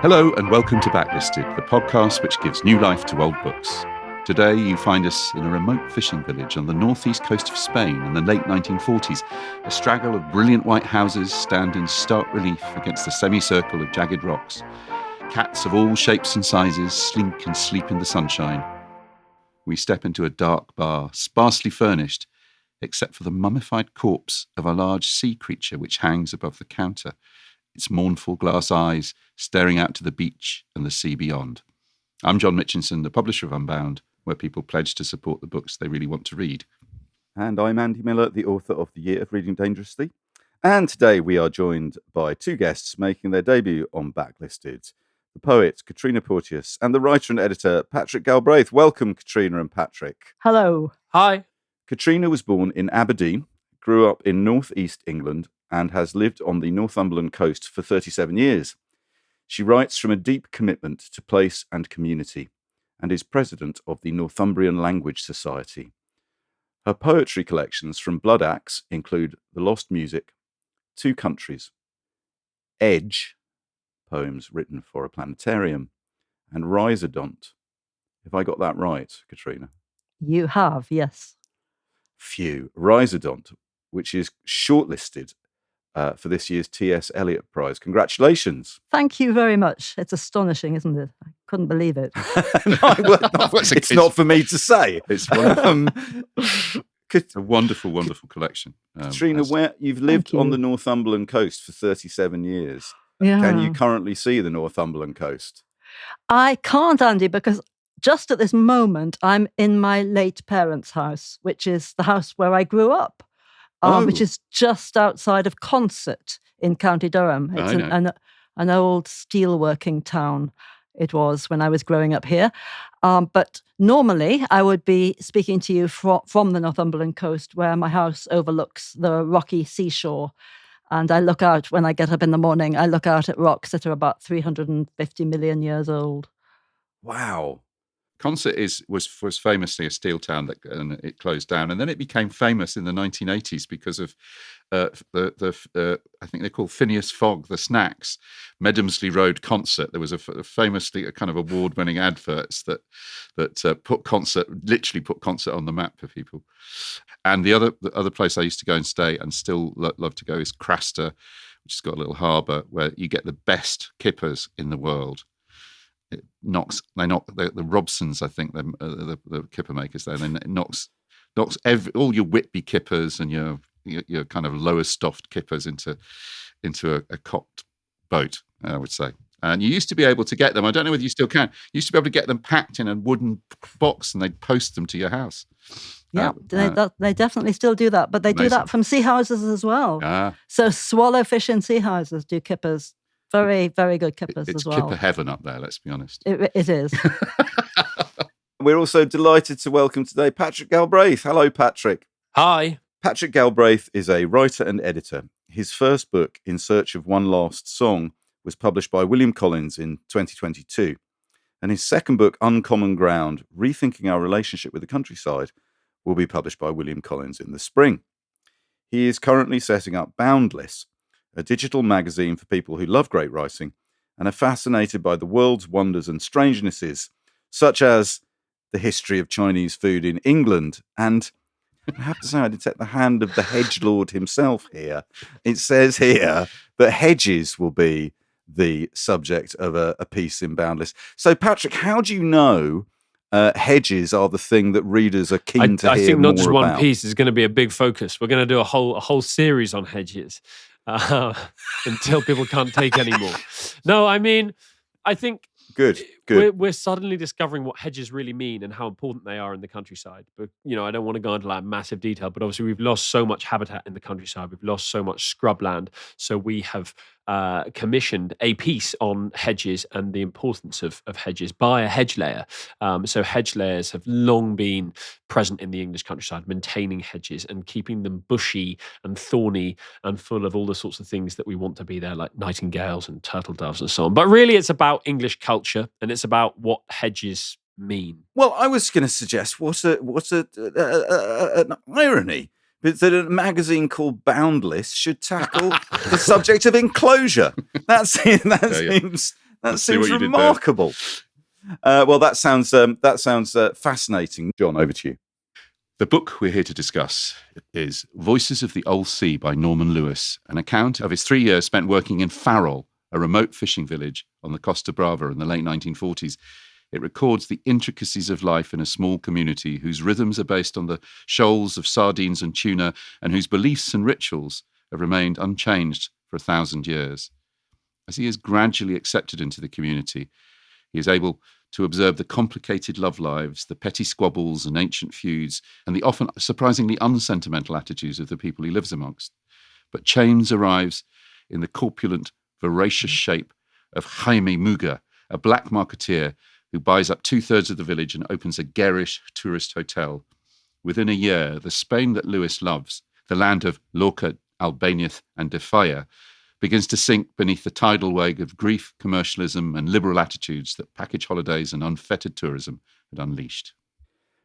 Hello and welcome to Backlisted, the podcast which gives new life to old books. Today you find us in a remote fishing village on the northeast coast of Spain in the late 1940s. A straggle of brilliant white houses stand in stark relief against the semicircle of jagged rocks. Cats of all shapes and sizes slink and sleep in the sunshine. We step into a dark bar, sparsely furnished, except for the mummified corpse of a large sea creature which hangs above the counter, its mournful glass eyes staring out to the beach and the sea beyond. I'm John Mitchinson, the publisher of Unbound, where people pledge to support the books they really want to read. And I'm Andy Miller, the author of The Year of Reading Dangerously. And today we are joined by two guests making their debut on Backlisted, the poet Katrina Porteous and the writer and editor Patrick Galbraith. Welcome, Katrina and Patrick. Hello. Hi. Katrina was born in Aberdeen, grew up in northeast England, and has lived on the Northumbrian coast for 37 years. She writes from a deep commitment to place and community, and is president of the Northumbrian Language Society. Her poetry collections from Blood Axe include The Lost Music, Two Countries, Edge, poems written for a planetarium, and Rhizodont. Have I got that right, Katrina? You have, yes. Phew. Rhizodont, which is shortlisted for this year's T.S. Eliot Prize. Congratulations. Thank you very much. It's astonishing, isn't it? I couldn't believe it. It's not for me to say. It's wonderful. It's a wonderful, wonderful collection. Katrina, where you've lived on the Northumbrian coast for 37 years. Yeah. Can you currently see the Northumbrian coast? I can't, Andy, because just at this moment, I'm in my late parents' house, which is the house where I grew up. Which is just outside of Consett in County Durham. It's an old steelworking town. It was when I was growing up here. But normally I would be speaking to you from the Northumbrian coast, where my house overlooks the rocky seashore. And I look out, when I get up in the morning, I look out at rocks that are about 350 million years old. Wow. Consett was famously a steel town and it closed down, and then it became famous in the 1980s because of I think they're called Phineas Fogg, the snacks, Medhamsley Road Consett. There was a famously a kind of award-winning adverts that put Consett on the map for people. And the other place I used to go and stay and still love to go is Craster, which has got a little harbour where you get the best kippers in the world. They knock the Robsons, I think, the kipper makers there. Then it knocks all your Whitby kippers and your kind of lower stoffed kippers into a cocked boat, I would say. And you used to be able to get them. I don't know whether you still can. You used to be able to get them packed in a wooden box, and they'd post them to your house. Yeah, they definitely still do that, but they do that from sea houses as well. So swallowfish in sea houses do kippers. Very, very good kippers as well. It's kipper heaven up there, let's be honest. It is. We're also delighted to welcome today Patrick Galbraith. Hello, Patrick. Hi. Patrick Galbraith is a writer and editor. His first book, In Search of One Last Song, was published by William Collins in 2022. And his second book, Uncommon Ground, Rethinking Our Relationship with the Countryside, will be published by William Collins in the spring. He is currently setting up Boundless, a digital magazine for people who love great writing and are fascinated by the world's wonders and strangenesses, such as the history of Chinese food in England. And I have to say, I detect the hand of the hedgelord himself here. It says here that hedges will be the subject of a piece in Boundless. So, Patrick, how do you know hedges are the thing that readers are keen to hear more about? I think not just one piece is going to be a big focus. We're going to do a whole series on hedges. Until people can't take anymore. No, I mean, I think good. We're suddenly discovering what hedges really mean and how important they are in the countryside. But I don't want to go into like massive detail. But obviously, we've lost so much habitat in the countryside. We've lost so much scrubland. So we have commissioned a piece on hedges and the importance of hedges by a hedge layer. So hedge layers have long been present in the English countryside, maintaining hedges and keeping them bushy and thorny and full of all the sorts of things that we want to be there, like nightingales and turtle doves and so on. But really, it's about English culture and it's about what hedges mean. Well, I was going to suggest what an irony that a magazine called Boundless should tackle the subject of enclosure. That That See seems what you did there. remarkable. Well, that sounds fascinating. John, over to you. The book we're here to discuss is Voices of the Old Sea by Norman Lewis, an account of his 3 years spent working in Farol, a remote fishing village on the Costa Brava in the late 1940s. It records the intricacies of life in a small community whose rhythms are based on the shoals of sardines and tuna, and whose beliefs and rituals have remained unchanged for 1,000 years. As he is gradually accepted into the community, he is able to observe the complicated love lives, the petty squabbles and ancient feuds, and the often surprisingly unsentimental attitudes of the people he lives amongst. But change arrives in the corpulent, voracious shape of Jaime Muga, a black marketeer who buys up 2/3 of the village and opens a garish tourist hotel. Within a year, the Spain that Lewis loves, the land of Lorca, Albaniath and De Falla, begins to sink beneath the tidal wave of grief, commercialism and liberal attitudes that package holidays and unfettered tourism had unleashed.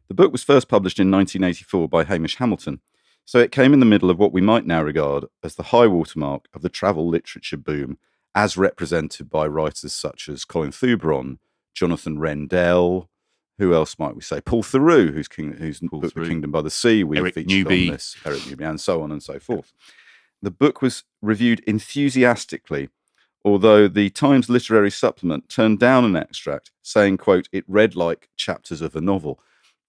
The book was first published in 1984 by Hamish Hamilton, so it came in the middle of what we might now regard as the high watermark of the travel literature boom, as represented by writers such as Colin Thuberon, Jonathan Rendell, who else might we say? Paul Theroux, whose book The Kingdom by the Sea we Eric featured Newby. on this, Eric Newby, and so on and so forth. The book was reviewed enthusiastically, although the Times Literary Supplement turned down an extract, saying, quote, it read like chapters of a novel.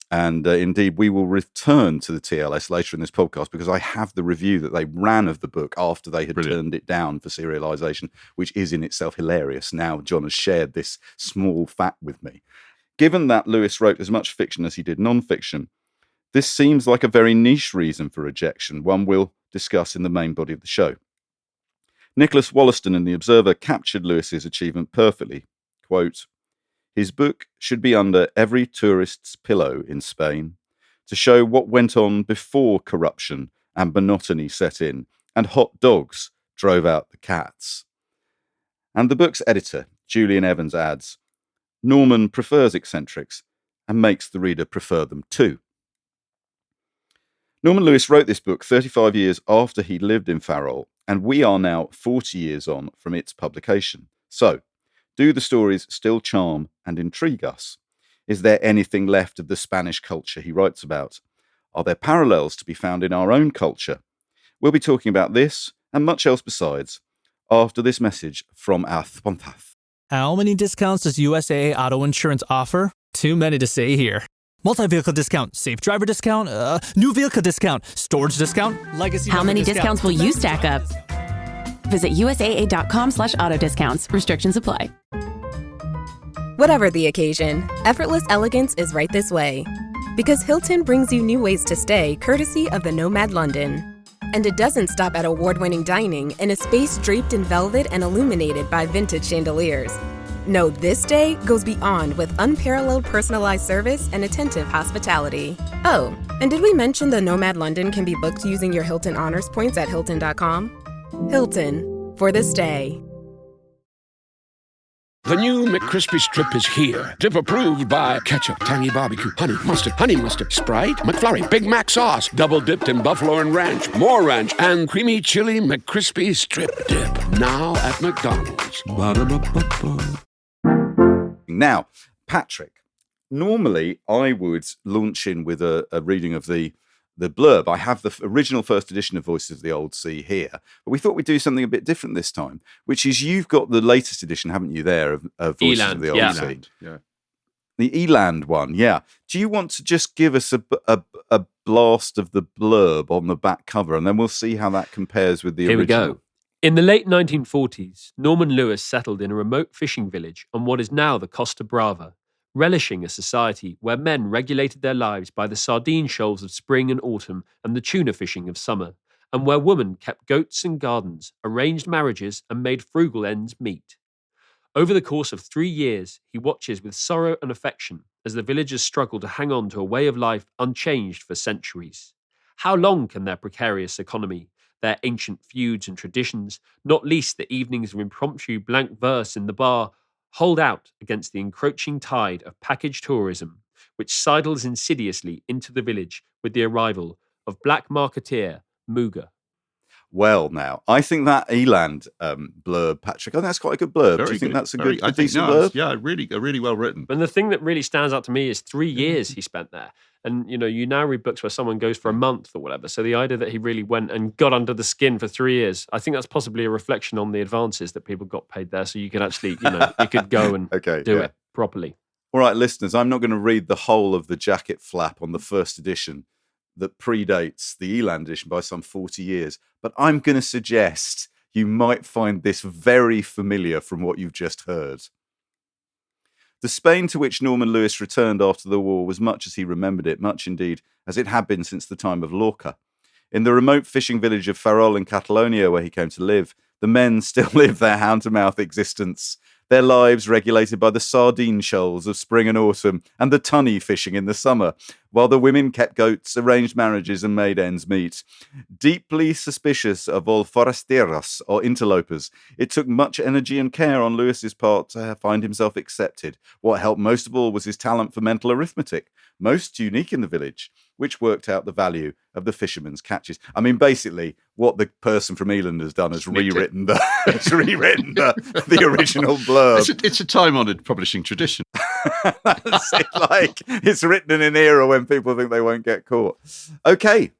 And indeed, we will return to the TLS later in this podcast because I have the review that they ran of the book after they had turned it down for serialization, which is in itself hilarious. Now John has shared this small fact with me. Given that Lewis wrote as much fiction as he did non-fiction, this seems like a very niche reason for rejection, one we'll discuss in the main body of the show. Nicholas Wollaston in The Observer captured Lewis's achievement perfectly. Quote, his book should be under every tourist's pillow in Spain to show what went on before corruption and monotony set in and hot dogs drove out the cats. And the book's editor, Julian Evans, adds, Norman prefers eccentrics and makes the reader prefer them too. Norman Lewis wrote this book 35 years after he lived in Farol, and we are now 40 years on from its publication. So, do the stories still charm and intrigue us? Is there anything left of the Spanish culture he writes about? Are there parallels to be found in our own culture? We'll be talking about this and much else besides after this message from our sponsor. How many discounts does USAA Auto Insurance offer? Too many to say here. Multi-vehicle discount, safe driver discount, new vehicle discount, storage discount, legacy. How many discounts will you stack up? Visit USAA.com/auto discounts. Restrictions apply. Whatever the occasion, effortless elegance is right this way. Because Hilton brings you new ways to stay courtesy of the Nomad London. And it doesn't stop at award-winning dining in a space draped in velvet and illuminated by vintage chandeliers. No, this day goes beyond with unparalleled personalized service and attentive hospitality. Oh, and did we mention the Nomad London can be booked using your Hilton Honors points at Hilton.com? Hilton, for the stay. The new McCrispy Strip is here. Dip approved by ketchup, tangy barbecue, honey mustard, Sprite, McFlurry, Big Mac sauce, double dipped in buffalo and ranch, more ranch, and creamy chili McCrispy Strip Dip. Now at McDonald's. Ba-da-ba-ba-ba. Now, Patrick, normally I would launch in with a reading of the blurb. I have the original first edition of Voices of the Old Sea here, but we thought we'd do something a bit different this time, which is you've got the latest edition, haven't you, there, of Voices of the Old Sea? Yeah. The Eland one, yeah. Do you want to just give us a blast of the blurb on the back cover, and then we'll see how that compares with the Here original? we go. In the late 1940s, Norman Lewis settled in a remote fishing village on what is now the Costa Brava, relishing a society where men regulated their lives by the sardine shoals of spring and autumn and the tuna fishing of summer, and where women kept goats and gardens, arranged marriages, and made frugal ends meet. Over the course of 3 years, he watches with sorrow and affection as the villagers struggle to hang on to a way of life unchanged for centuries. How long can their precarious economy, their ancient feuds and traditions, not least the evenings of impromptu blank verse in the bar, hold out against the encroaching tide of package tourism, which sidles insidiously into the village with the arrival of black marketeer Muga? Well, now, I think that eland blurb, Patrick, I think that's quite a good blurb. Do you think that's a decent blurb? Yeah, really well written. And the thing that really stands out to me is 3 years he spent there. And, you now read books where someone goes for a month or whatever. So the idea that he really went and got under the skin for 3 years, I think that's possibly a reflection on the advances that people got paid there. So you could actually, you could go and do it properly. All right, listeners, I'm not going to read the whole of the jacket flap on the first edition that predates the Eland edition by some 40 years, but I'm going to suggest you might find this very familiar from what you've just heard. The Spain to which Norman Lewis returned after the war was much as he remembered it, much indeed as it had been since the time of Lorca. In the remote fishing village of Farol in Catalonia, where he came to live, the men still live their hand-to-mouth existence, their lives regulated by the sardine shoals of spring and autumn and the tunny fishing in the summer, while the women kept goats, arranged marriages and made ends meet. Deeply suspicious of all forasteros, or interlopers, it took much energy and care on Lewis's part to find himself accepted. What helped most of all was his talent for mental arithmetic, most unique in the village, which worked out the value of the fishermen's catches. I mean, basically, what the person from Eland has done is rewritten the original blurb. It's a time-honoured publishing tradition. It's written in an era when people think they won't get caught. Okay,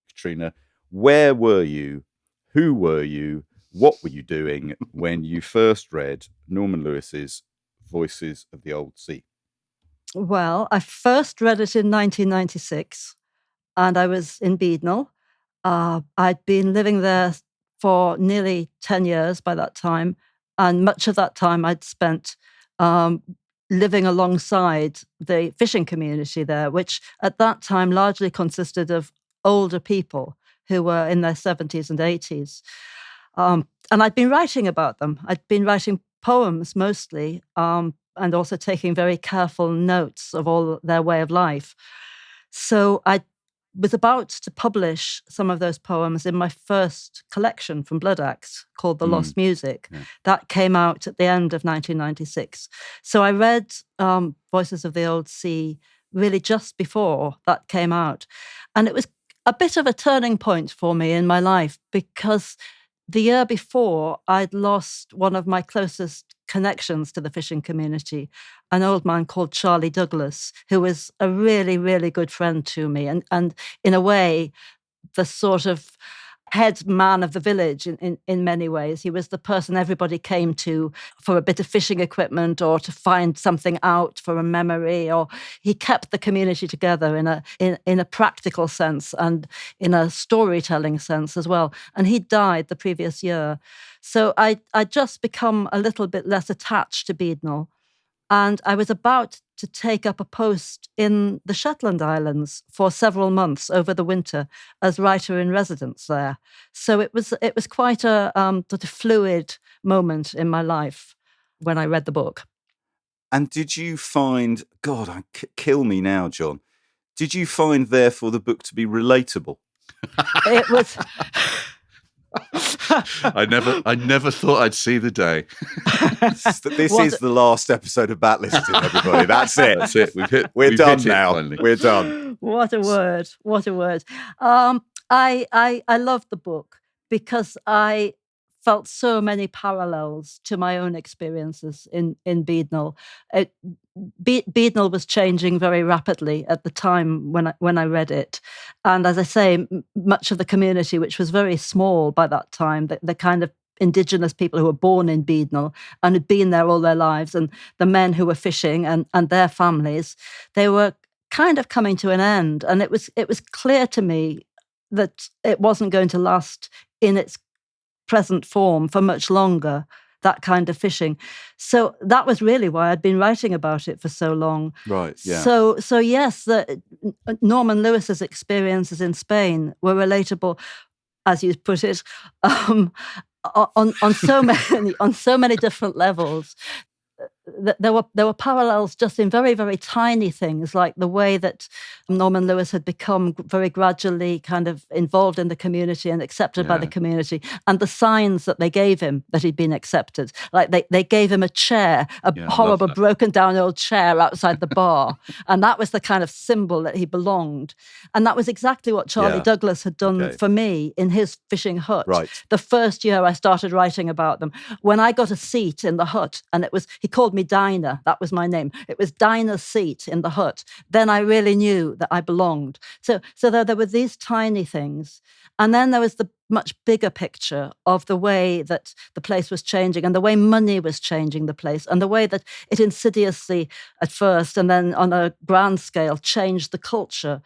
Katrina, where were you? Who were you? What were you doing when you first read Norman Lewis's Voices of the Old Sea? Well, I first read it in 1996, and I was in Beadnell. I'd been living there for nearly 10 years by that time, and much of that time I'd spent living alongside the fishing community there, which at that time largely consisted of older people who were in their 70s and 80s. And I'd been writing about them. I'd been writing poems mostly, and also taking very careful notes of all their way of life. So I was about to publish some of those poems in my first collection from Blood Axe called The Lost Music. Yeah. That came out at the end of 1996. So I read Voices of the Old Sea really just before that came out. And it was a bit of a turning point for me in my life because the year before, I'd lost one of my closest connections to the fishing community, an old man called Charlie Douglas, who was a really, really good friend to me. And in a way, the sort of head man of the village in many ways. He was the person everybody came to for a bit of fishing equipment or to find something out for a memory, or he kept the community together in a practical sense and in a storytelling sense as well. And he died the previous year. So I'd just become a little bit less attached to Beadnell. And I was about to take up a post in the Shetland Islands for several months over the winter as writer in residence there. So it was quite a sort of fluid moment in my life when I read the book. And did you find, God, kill me now, John. Did you find, therefore, the book to be relatable? It was... I never thought I'd see the day. This is the last episode of Backlisted, everybody. That's it. That's it. We're done hit now. Finally. We're done. What a word. What a word. I loved the book because I felt so many parallels to my own experiences in Beadnell. Beadnell was changing very rapidly at the time when I read it. And as I say, much of the community, which was very small by that time, the kind of indigenous people who were born in Beadnell and had been there all their lives, and the men who were fishing and their families, they were kind of coming to an end. And it was clear to me that it wasn't going to last in its present form for much longer, that kind of fishing. So that was really why I'd been writing about it for so long. Right, yeah. So yes, Norman Lewis's experiences in Spain were relatable, as you put it, on so many different levels. there were parallels just in very, very tiny things, like the way that Norman Lewis had become very gradually kind of involved in the community and accepted by the community, and the signs that they gave him that he'd been accepted. Like they gave him a chair, a horrible broken down old chair outside the bar, and that was the kind of symbol that he belonged. And that was exactly what Charlie Douglas had done for me in his fishing hut. Right. The first year I started writing about them, when I got a seat in the hut, and he called me Dinah, that was my name. It was Dinah's seat in the hut. Then I really knew that I belonged. So there were these tiny things. And then there was the much bigger picture of the way that the place was changing and the way money was changing the place and the way that it insidiously at first and then on a grand scale changed the culture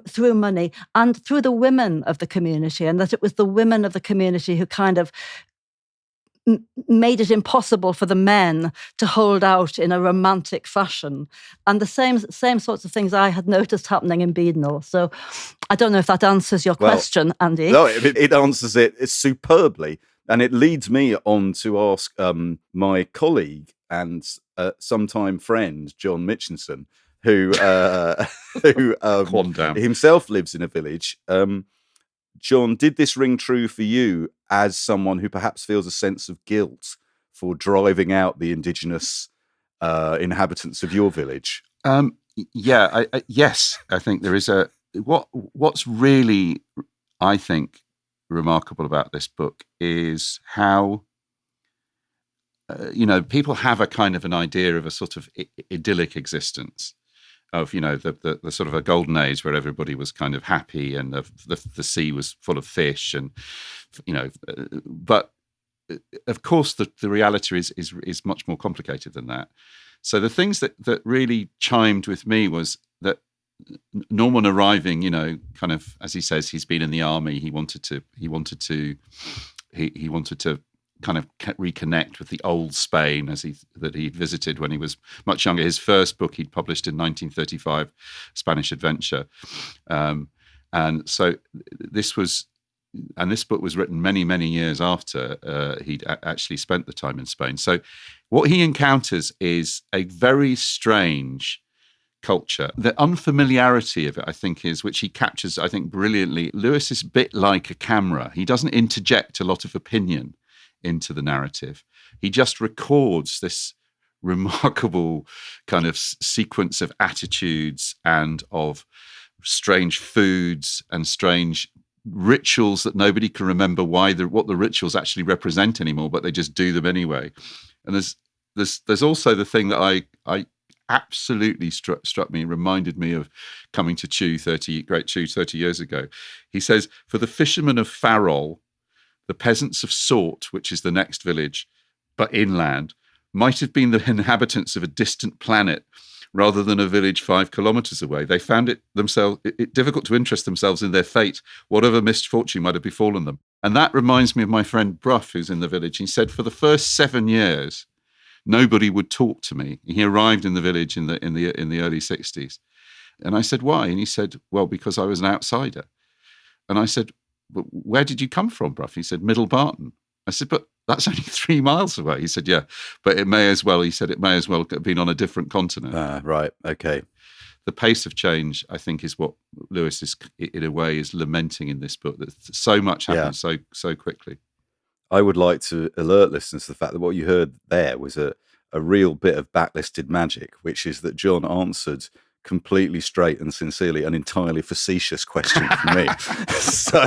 through money and through the women of the community, and that it was the women of the community who kind of made it impossible for the men to hold out in a romantic fashion. And the same sorts of things I had noticed happening in Beadnell. So I don't know if that answers your question, Andy. No, it answers it superbly. And it leads me on to ask my colleague and sometime friend, John Mitchinson, who himself lives in a village. John, did this ring true for you as someone who perhaps feels a sense of guilt for driving out the indigenous inhabitants of your village? Yes, I think there is what's really, I think, remarkable about this book is how, people have a kind of an idea of a sort of idyllic existence. Of the sort of a golden age where everybody was kind of happy and the sea was full of fish and but of course the reality is much more complicated than that. So the things that really chimed with me was that Norman arriving, kind of as he says, he's been in the army. He wanted to kind of reconnect with the old Spain that he visited when he was much younger. His first book he'd published in 1935, Spanish Adventure, and so this book was written many, many years after he'd actually spent the time in Spain. So what he encounters is a very strange culture. The unfamiliarity of it, I think, is which he captures, I think, brilliantly. Lewis is a bit like a camera. He doesn't interject a lot of opinion into the narrative. He just records this remarkable kind of sequence of attitudes and of strange foods and strange rituals that nobody can remember what the rituals actually represent anymore, but they just do them anyway. And there's also the thing that I absolutely struck me, reminded me of coming to Great Chew 30 years ago. He says, for the fishermen of Farol, the peasants of Sort, which is the next village, but inland, might have been the inhabitants of a distant planet rather than a village 5 kilometres away. They found it difficult to interest themselves in their fate, whatever misfortune might have befallen them. And that reminds me of my friend Bruff, who's in the village. He said, for the first 7 years, nobody would talk to me. He arrived in the village in the early 60s. And I said, why? And he said, well, because I was an outsider. And I said, but where did you come from, Bruff? He said, Middle Barton. I said, but that's only 3 miles away. He said, yeah, but it may as well have been on a different continent. Right, okay. The pace of change, I think, is what Lewis is, in a way, is lamenting in this book, that so much happens so quickly. I would like to alert listeners to the fact that what you heard there was a real bit of backlisted magic, which is that John answered completely straight and sincerely an entirely facetious question from me. so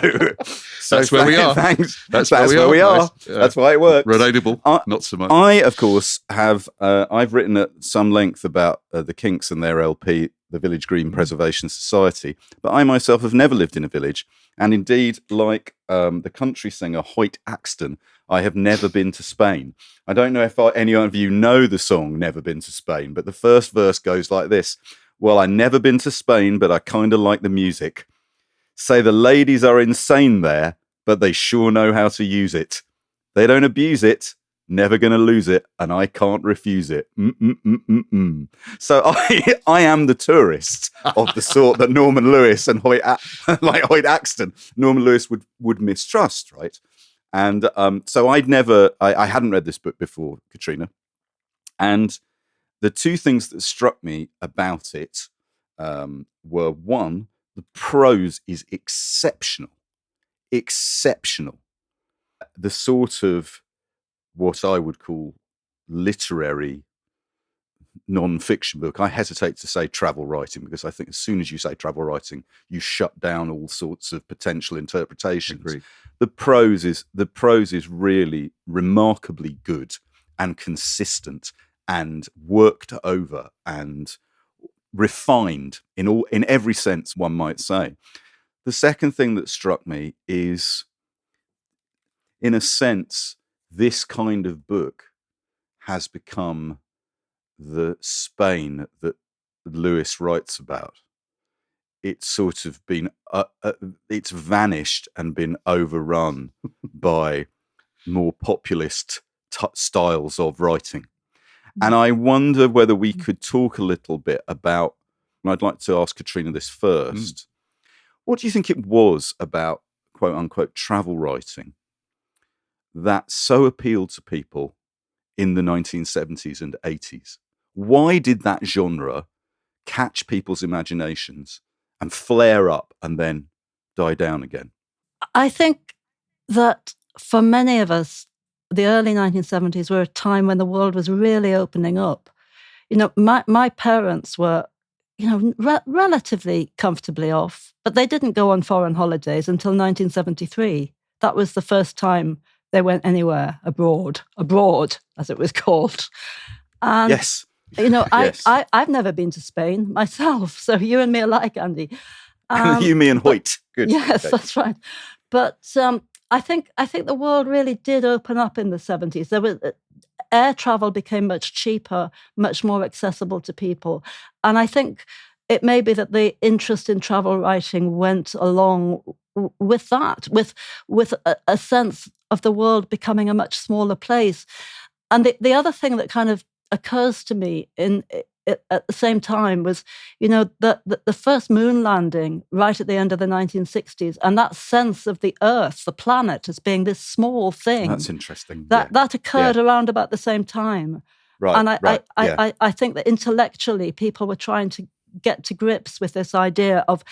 that's where we are. Thanks. That's where we are. That's why it works. Relatable, not so much. I, of course, have I've written at some length about the Kinks and their LP, the Village Green Preservation Society, but I myself have never lived in a village, and indeed, like the country singer Hoyt Axton, I have never been to Spain. I don't know if any of you know the song Never Been to Spain, but the first verse goes like this. Well, I never been to Spain, but I kind of like the music. Say the ladies are insane there, but they sure know how to use it. They don't abuse it, never going to lose it, and I can't refuse it. So I am the tourist of the sort that Norman Lewis and Hoyt Axton, Norman Lewis would mistrust, right? And so I hadn't read this book before, Katrina. And the two things that struck me about it were, one, the prose is exceptional. The sort of what I would call literary non-fiction book. I hesitate to say travel writing, because I think as soon as you say travel writing, you shut down all sorts of potential interpretations. Agreed. The prose is really remarkably good and consistent and worked over and refined in every sense, one might say. The second thing that struck me is, in a sense, this kind of book has become the Spain that Lewis writes about. It's sort of been, it's vanished and been overrun by more populist styles of writing. And I wonder whether we could talk a little bit about, and I'd like to ask Katrina this first. What do you think it was about, quote unquote, travel writing that so appealed to people in the 1970s and 80s? Why did that genre catch people's imaginations and flare up and then die down again? I think that for many of us, the early 1970s were a time when the world was really opening up. You know, my parents were, you know, relatively comfortably off, but they didn't go on foreign holidays until 1973. That was the first time they went anywhere abroad, as it was called. And, yes. You know, Yes. I've never been to Spain myself, so you and me alike, Andy. You, me, and Hoyt. Good. Yes, Okay. that's right. But I think the world really did open up in the 70s. There was air travel became much cheaper, much more accessible to people, and I think it may be that the interest in travel writing went along with that, with a sense of the world becoming a much smaller place. And the other thing that kind of occurs to me at the same time was, you know, the first moon landing right at the end of the 1960s, and that sense of the Earth, the planet, as being this small thing. That's interesting. That occurred around about the same time. Right. And right. I think that intellectually people were trying to get to grips with this idea of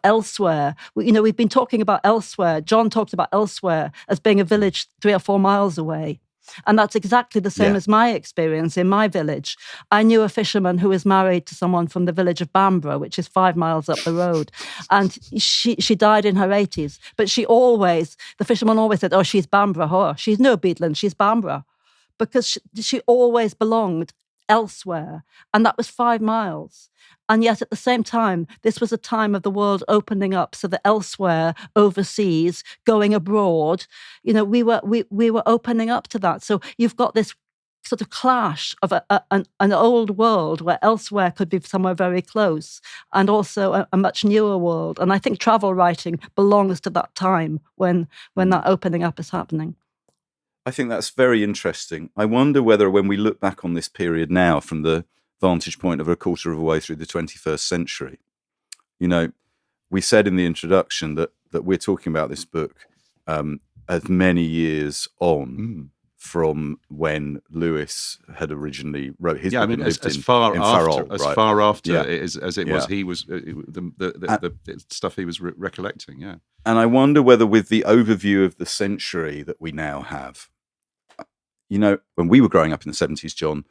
elsewhere. You know, we've been talking about elsewhere. John talked about elsewhere as being a village 3 or 4 miles away. And that's exactly the same as my experience in my village. I knew a fisherman who was married to someone from the village of Bamborough, which is 5 miles up the road. And she died in her 80s. But the fisherman always said, oh, she's Bamborough. Oh, she's no Beadnell, she's Bamborough. Because she always belonged elsewhere. And that was 5 miles. And yet at the same time, this was a time of the world opening up, so that elsewhere, overseas, going abroad, you know, we were opening up to that. So you've got this sort of clash of an old world where elsewhere could be somewhere very close, and also a much newer world. And I think travel writing belongs to that time when that opening up is happening. I think that's very interesting. I wonder whether when we look back on this period now from the vantage point of a quarter of a way through the 21st century, you know, we said in the introduction that we're talking about this book as many years on from when Lewis had originally wrote his book. I mean, and as far in after, Farol, as right? far after Yeah. as it was, he was the stuff he was recollecting. Yeah, and I wonder whether, with the overview of the century that we now have, you know, when we were growing up in the 70s, John,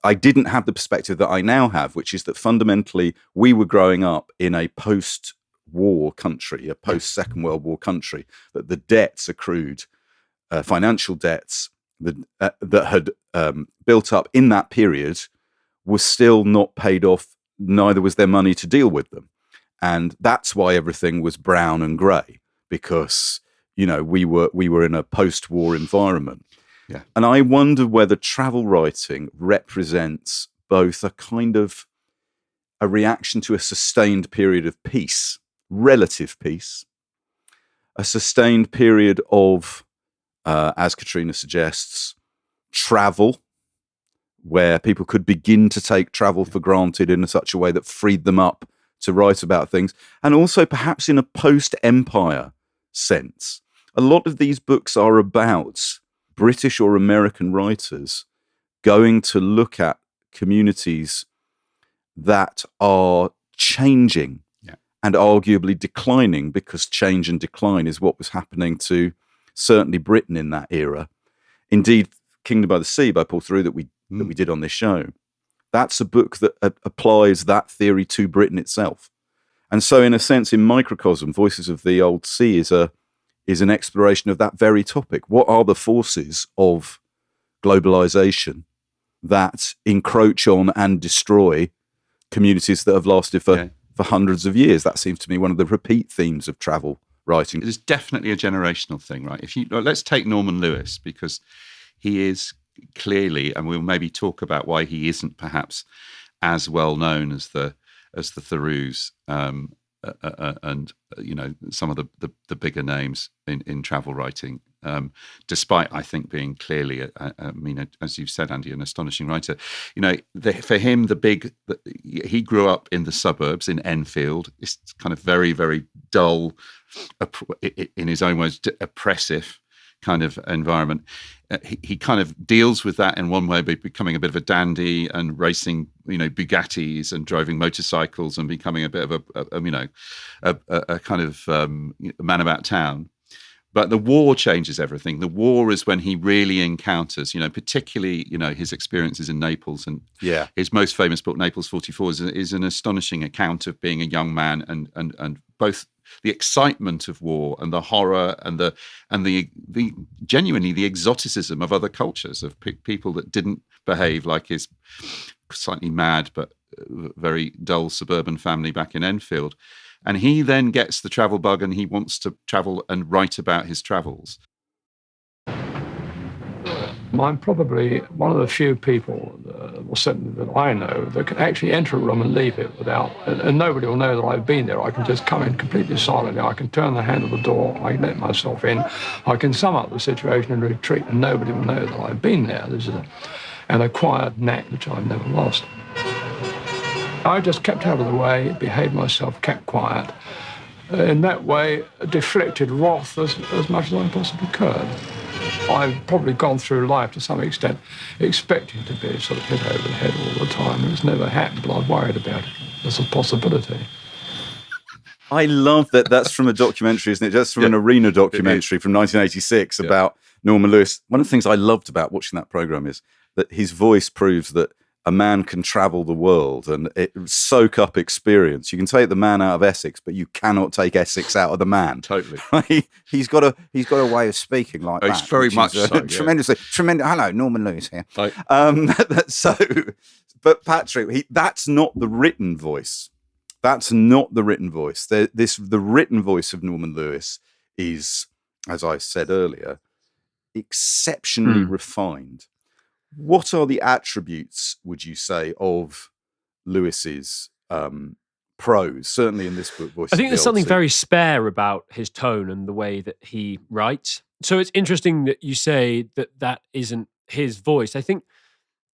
I didn't have the perspective that I now have, which is that fundamentally we were growing up in a post-war country, a post-Second World War country, that the debts accrued, financial debts that had built up in that period were still not paid off, neither was there money to deal with them. And that's why everything was brown and grey, because, you know, we were in a post-war environment. Yeah. And I wonder whether travel writing represents both a kind of a reaction to a sustained period of peace, relative peace, a sustained period of, as Katrina suggests, travel, where people could begin to take travel for granted in such a way that freed them up to write about things, and also perhaps in a post-empire sense. A lot of these books are about British or American writers going to look at communities that are changing and arguably declining, because change and decline is what was happening to certainly Britain in that era. Indeed, Kingdom by the Sea by Paul Theroux that we did on this show, that's a book that applies that theory to Britain itself. And so, in a sense, in microcosm, Voices of the Old Sea is an exploration of that very topic. What are the forces of globalization that encroach on and destroy communities that have lasted for hundreds of years? That seems to me one of the repeat themes of travel writing. It is definitely a generational thing, right? Let's take Norman Lewis, because he is clearly, and we'll maybe talk about why he isn't perhaps as well known as the Theroux's, and some of the bigger names in travel writing, despite, I think, being clearly, as you've said, Andy, an astonishing writer. For him, he grew up in the suburbs in Enfield. It's kind of very, very dull, in his own words, oppressive kind of environment. He kind of deals with that in one way by becoming a bit of a dandy and racing, Bugattis and driving motorcycles and becoming a bit of a kind of man about town. But the war changes everything. The war is when he really encounters, particularly, his experiences in Naples. And his most famous book, Naples 44, is an astonishing account of being a young man and both the excitement of war and the horror and the genuinely the exoticism of other cultures, of people that didn't behave like his slightly mad but very dull suburban family back in Enfield. And he then gets the travel bug and he wants to travel and write about his travels. I'm probably one of the few people, or certainly that I know, that can actually enter a room and leave it without, and nobody will know that I've been there. I can just come in completely silently. I can turn the handle of the door. I can let myself in. I can sum up the situation and retreat, and nobody will know that I've been there. This is an acquired knack which I've never lost. I just kept out of the way, behaved myself, kept quiet. In that way, deflected wrath as much as I possibly could. I've probably gone through life to some extent expecting to be sort of hit over the head all the time. It's never happened, but I've worried about it. There's a possibility. I love that. That's from a documentary, isn't it? That's from an arena documentary from 1986 about Norman Lewis. One of the things I loved about watching that program is that his voice proves that a man can travel the world and soak up experience. You can take the man out of Essex, but you cannot take Essex out of the man. Totally. He's got a way of speaking like that. It's very much so. Tremendously. Hello, Norman Lewis here. Like, but Patrick, that's not the written voice. That's not the written voice. The written voice of Norman Lewis is, as I said earlier, exceptionally refined. What are the attributes, would you say, of Lewis's prose, certainly in this book, Voices I think of the there's Old something Sea? very spare about his tone and the way that he writes. So it's interesting that you say that isn't his voice. I think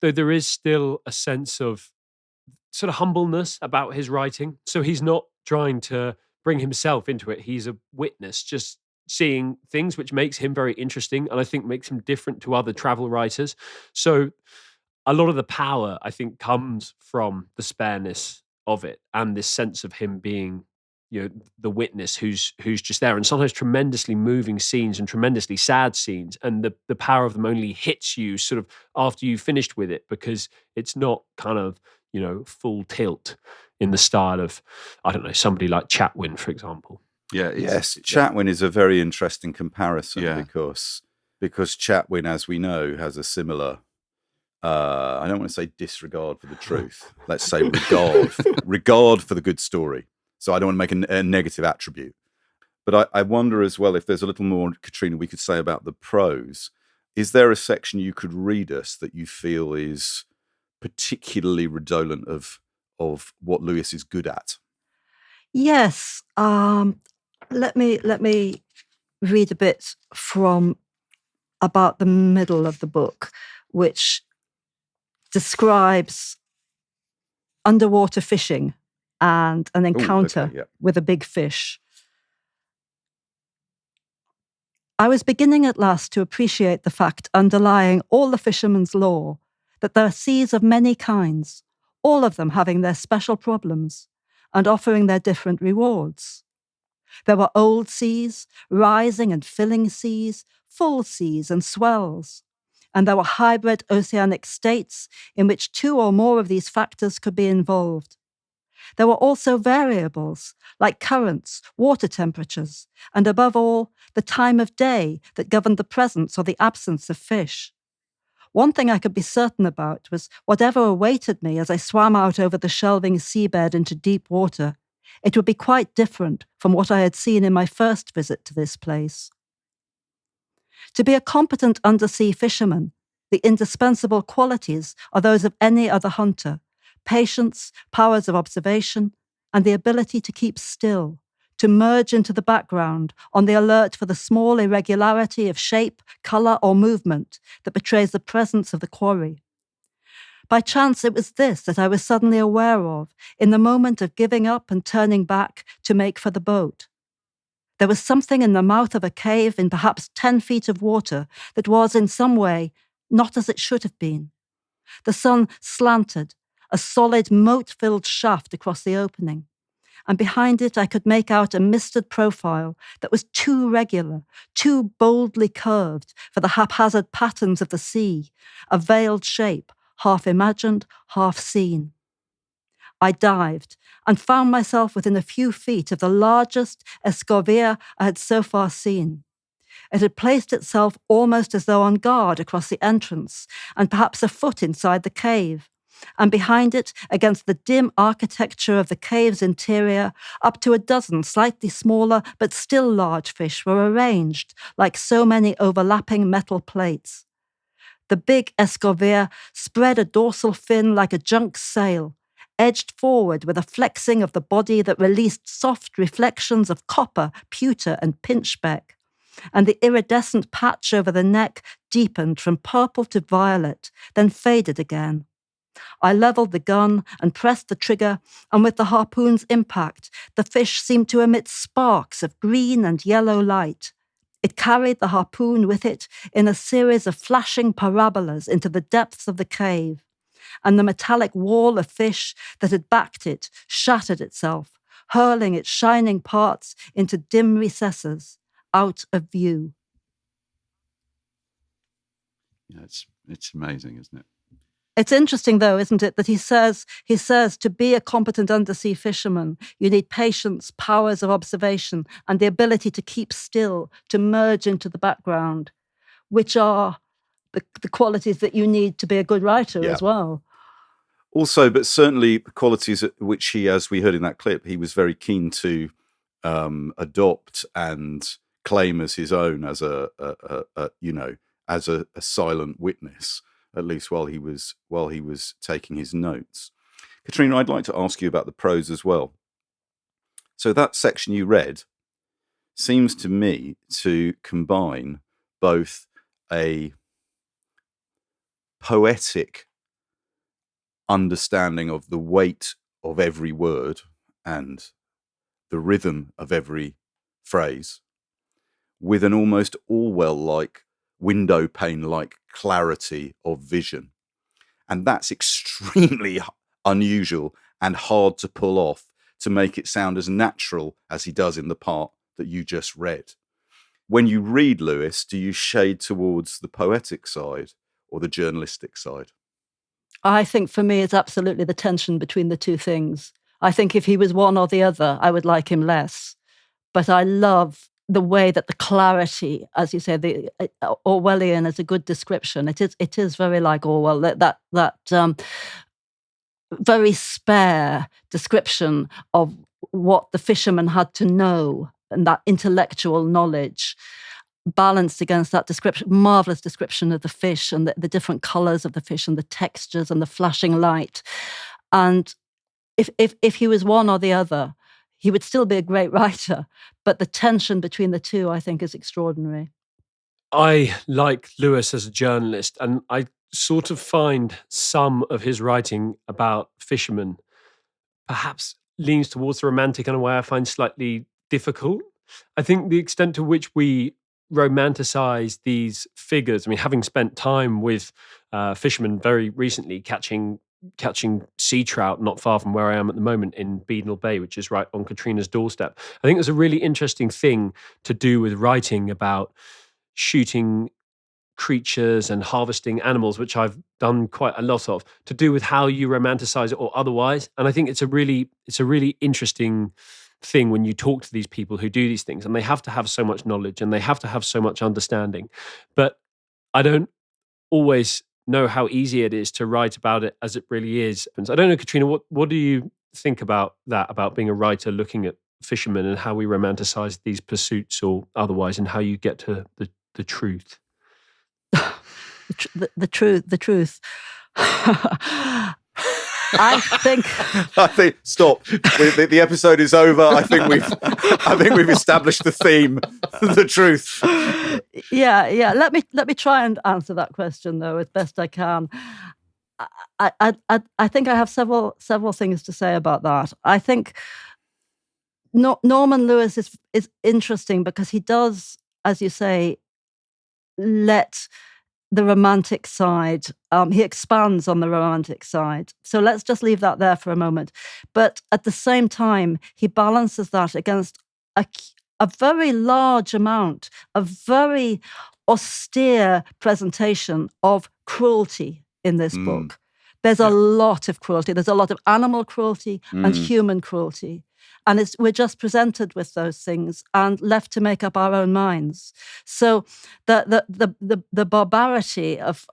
though there is still a sense of sort of humbleness about his writing. So he's not trying to bring himself into it. He's a witness, just seeing things, which makes him very interesting and I think makes him different to other travel writers. So a lot of the power, I think, comes from the spareness of it and this sense of him being, the witness who's just there, and sometimes tremendously moving scenes and tremendously sad scenes, and the power of them only hits you sort of after you've finished with it, because it's not kind of, full tilt in the style of, I don't know, somebody like Chatwin, for example. Yes, Chatwin is a very interesting comparison because Chatwin, as we know, has a similar, I don't want to say disregard for the truth. Let's say regard for the good story. So I don't want to make a negative attribute. But I wonder as well if there's a little more, Katrina, we could say about the prose. Is there a section you could read us that you feel is particularly redolent of what Lewis is good at? Yes. Let me read a bit from about the middle of the book, which describes underwater fishing and an encounter with a big fish. I was beginning at last to appreciate the fact underlying all the fisherman's lore, that there are seas of many kinds, all of them having their special problems and offering their different rewards. There were old seas, rising and filling seas, full seas and swells. And there were hybrid oceanic states in which two or more of these factors could be involved. There were also variables, like currents, water temperatures, and above all, the time of day that governed the presence or the absence of fish. One thing I could be certain about was whatever awaited me as I swam out over the shelving seabed into deep water, it would be quite different from what I had seen in my first visit to this place. To be a competent undersea fisherman, the indispensable qualities are those of any other hunter: patience, powers of observation, and the ability to keep still, to merge into the background on the alert for the small irregularity of shape, colour, or movement that betrays the presence of the quarry. By chance, it was this that I was suddenly aware of in the moment of giving up and turning back to make for the boat. There was something in the mouth of a cave in perhaps 10 feet of water that was in some way not as it should have been. The sun slanted, a solid moat-filled shaft across the opening, and behind it I could make out a misted profile that was too regular, too boldly curved for the haphazard patterns of the sea, a veiled shape, half imagined, half seen. I dived and found myself within a few feet of the largest escovia I had so far seen. It had placed itself almost as though on guard across the entrance, and perhaps a foot inside the cave. And behind it, against the dim architecture of the cave's interior, up to a dozen slightly smaller but still large fish were arranged, like so many overlapping metal plates. The big escovia spread a dorsal fin like a junk sail, edged forward with a flexing of the body that released soft reflections of copper, pewter, and pinchbeck. And the iridescent patch over the neck deepened from purple to violet, then faded again. I levelled the gun and pressed the trigger, and with the harpoon's impact, the fish seemed to emit sparks of green and yellow light. It carried the harpoon with it in a series of flashing parabolas into the depths of the cave, and the metallic wall of fish that had backed it shattered itself, hurling its shining parts into dim recesses, out of view. Yeah, it's amazing, isn't it? It's interesting, though, isn't it, that he says to be a competent undersea fisherman, you need patience, powers of observation, and the ability to keep still, to merge into the background, which are the qualities that you need to be a good writer as well. Also, but certainly qualities which he, as we heard in that clip, he was very keen to adopt and claim as his own, as a silent witness, at least while he was taking his notes. Katrina, I'd like to ask you about the prose as well. So that section you read seems to me to combine both a poetic understanding of the weight of every word and the rhythm of every phrase with an almost Orwell-like, window pane-like clarity of vision. And that's extremely unusual and hard to pull off to make it sound as natural as he does in the part that you just read. When you read Lewis, do you shade towards the poetic side or the journalistic side? I think for me it's absolutely the tension between the two things. I think if he was one or the other, I would like him less. But I love the way that the clarity, as you say, the Orwellian is a good description. It is very like Orwell, that very spare description of what the fisherman had to know, and that intellectual knowledge balanced against that marvelous description of the fish and the different colours of the fish and the textures and the flashing light. And if he was one or the other, he would still be a great writer, but the tension between the two, I think, is extraordinary. I like Lewis as a journalist, and I sort of find some of his writing about fishermen perhaps leans towards the romantic in a way I find slightly difficult. I think the extent to which we romanticize these figures, I mean, having spent time with fishermen very recently catching sea trout not far from where I am at the moment in Beadnell Bay, which is right on Katrina's doorstep. I think there's a really interesting thing to do with writing about shooting creatures and harvesting animals, which I've done quite a lot of, to do with how you romanticize it or otherwise. And I think it's a really interesting thing when you talk to these people who do these things, and they have to have so much knowledge and they have to have so much understanding. But I don't always know how easy it is to write about it as it really is. And I don't know, Katrina, what do you think about that, about being a writer looking at fishermen and how we romanticize these pursuits or otherwise, and how you get to the truth? The truth. I think. Stop. The episode is over. I think we've established the theme, the truth. Yeah. Let me try and answer that question though as best I can. I think I have several things to say about that. I think Norman Lewis is interesting because he does, as you say, let the romantic side, he expands on the romantic side. So let's just leave that there for a moment. But at the same time, he balances that against a very large amount, a very austere presentation of cruelty in this book. There's a lot of cruelty. There's a lot of animal cruelty and human cruelty. And we're just presented with those things and left to make up our own minds. So the barbarity of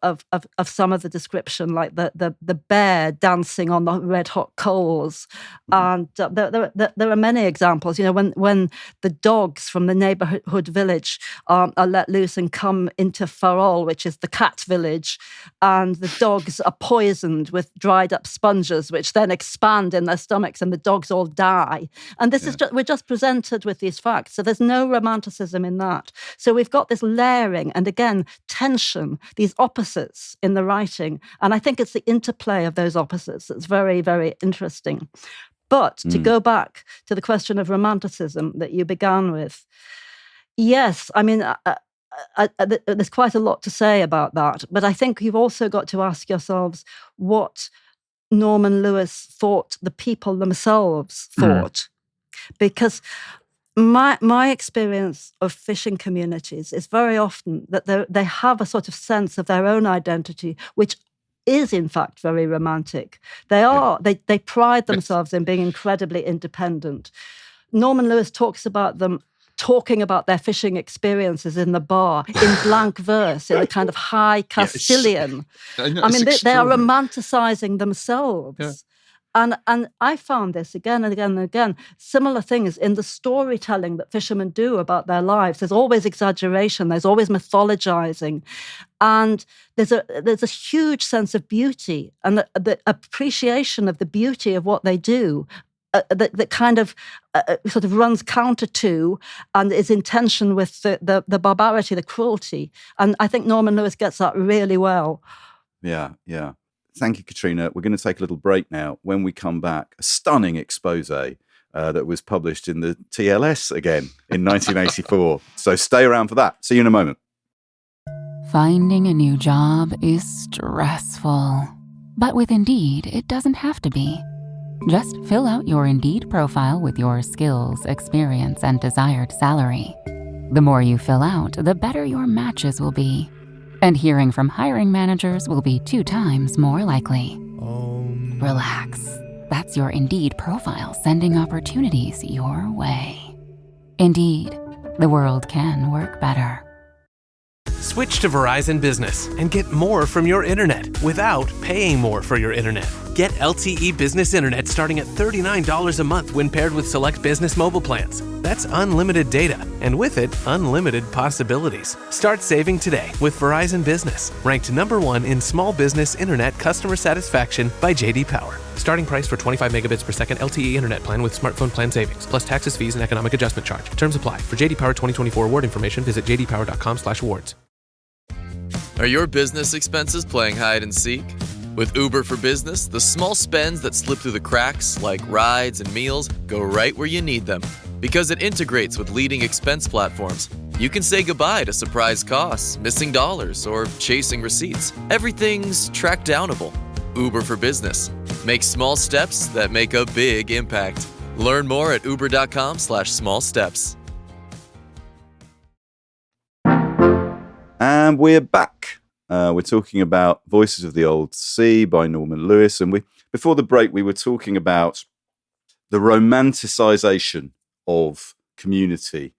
some of the description, like the bear dancing on the red hot coals, and there are many examples. You know, when the dogs from the neighborhood village are let loose and come into Farol, which is the cat village, and the dogs are poisoned with dried up sponges, which then expand in their stomachs, and the dogs all die. And this is we're just presented with these facts. So there's no romanticism in that. So we've got this layering and, again, tension, these opposites in the writing. And I think it's the interplay of those opposites that's very, very interesting. But to go back to the question of romanticism that you began with, yes, I mean, there's quite a lot to say about that. But I think you've also got to ask yourselves what Norman Lewis thought the people themselves thought. Because my experience of fishing communities is very often that they have a sort of sense of their own identity, which is in fact very romantic. They pride themselves in being incredibly independent. Norman Lewis talks about them talking about their fishing experiences in the bar in blank verse, in a kind of high Castilian. I mean, they are romanticizing themselves. Yeah. And I found this again and again and again, similar things in the storytelling that fishermen do about their lives. There's always exaggeration, there's always mythologizing. And there's a huge sense of beauty and the appreciation of the beauty of what they do that kind of sort of runs counter to and is in tension with the barbarity, the cruelty. And I think Norman Lewis gets that really well. Yeah. Thank you, Katrina. We're going to take a little break now. When we come back, a stunning expose that was published in the TLS again in 1984. So stay around for that. See you in a moment. Finding a new job is stressful. But with Indeed, it doesn't have to be. Just fill out your Indeed profile with your skills, experience, and desired salary. The more you fill out, the better your matches will be. And hearing from hiring managers will be 2 times more likely. Relax. That's your Indeed profile sending opportunities your way. Indeed, the world can work better. Switch to Verizon Business and get more from your internet without paying more for your internet. Get LTE Business Internet starting at $39 a month when paired with select business mobile plans. That's unlimited data, and with it, unlimited possibilities. Start saving today with Verizon Business, ranked #1 in small business internet customer satisfaction by J.D. Power. Starting price for 25 megabits per second LTE internet plan with smartphone plan savings, plus taxes, fees, and economic adjustment charge. Terms apply. For J.D. Power 2024 award information, visit jdpower.com/awards. Are your business expenses playing hide and seek? With Uber for Business, the small spends that slip through the cracks, like rides and meals, go right where you need them. Because it integrates with leading expense platforms, you can say goodbye to surprise costs, missing dollars, or chasing receipts. Everything's track downable. Uber for Business. Make small steps that make a big impact. Learn more at uber.com/small steps. And we're back. We're talking about Voices of the Old Sea by Norman Lewis. And before the break, we were talking about the romanticization of community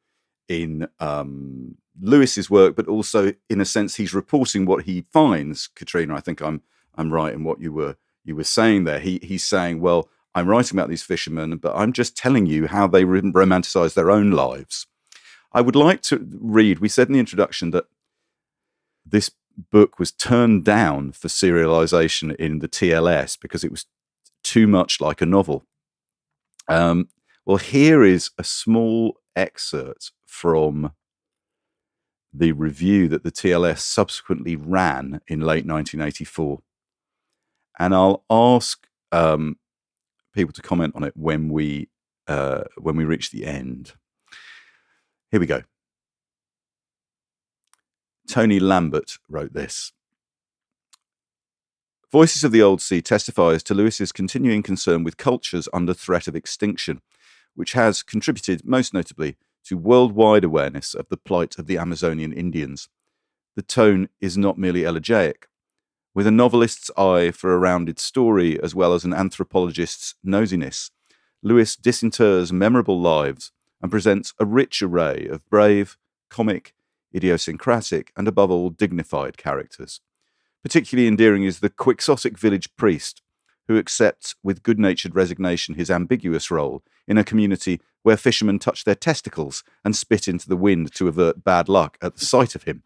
in Lewis's work, but also, in a sense, he's reporting what he finds. Katrina, I think I'm right in what you were saying there. He's saying, well, I'm writing about these fishermen, but I'm just telling you how they romanticize their own lives. I would like to read, we said in the introduction that this book was turned down for serialization in the TLS because it was too much like a novel. Well, here is a small excerpt from the review that the TLS subsequently ran in late 1984. And I'll ask people to comment on it when we reach the end. Here we go. Tony Lambert wrote this. Voices of the Old Sea testifies to Lewis's continuing concern with cultures under threat of extinction, which has contributed most notably to worldwide awareness of the plight of the Amazonian Indians. The tone is not merely elegiac. With a novelist's eye for a rounded story as well as an anthropologist's nosiness, Lewis disinters memorable lives and presents a rich array of brave, comic, idiosyncratic, and above all dignified characters. Particularly endearing is the quixotic village priest, who accepts with good-natured resignation his ambiguous role in a community where fishermen touch their testicles and spit into the wind to avert bad luck at the sight of him.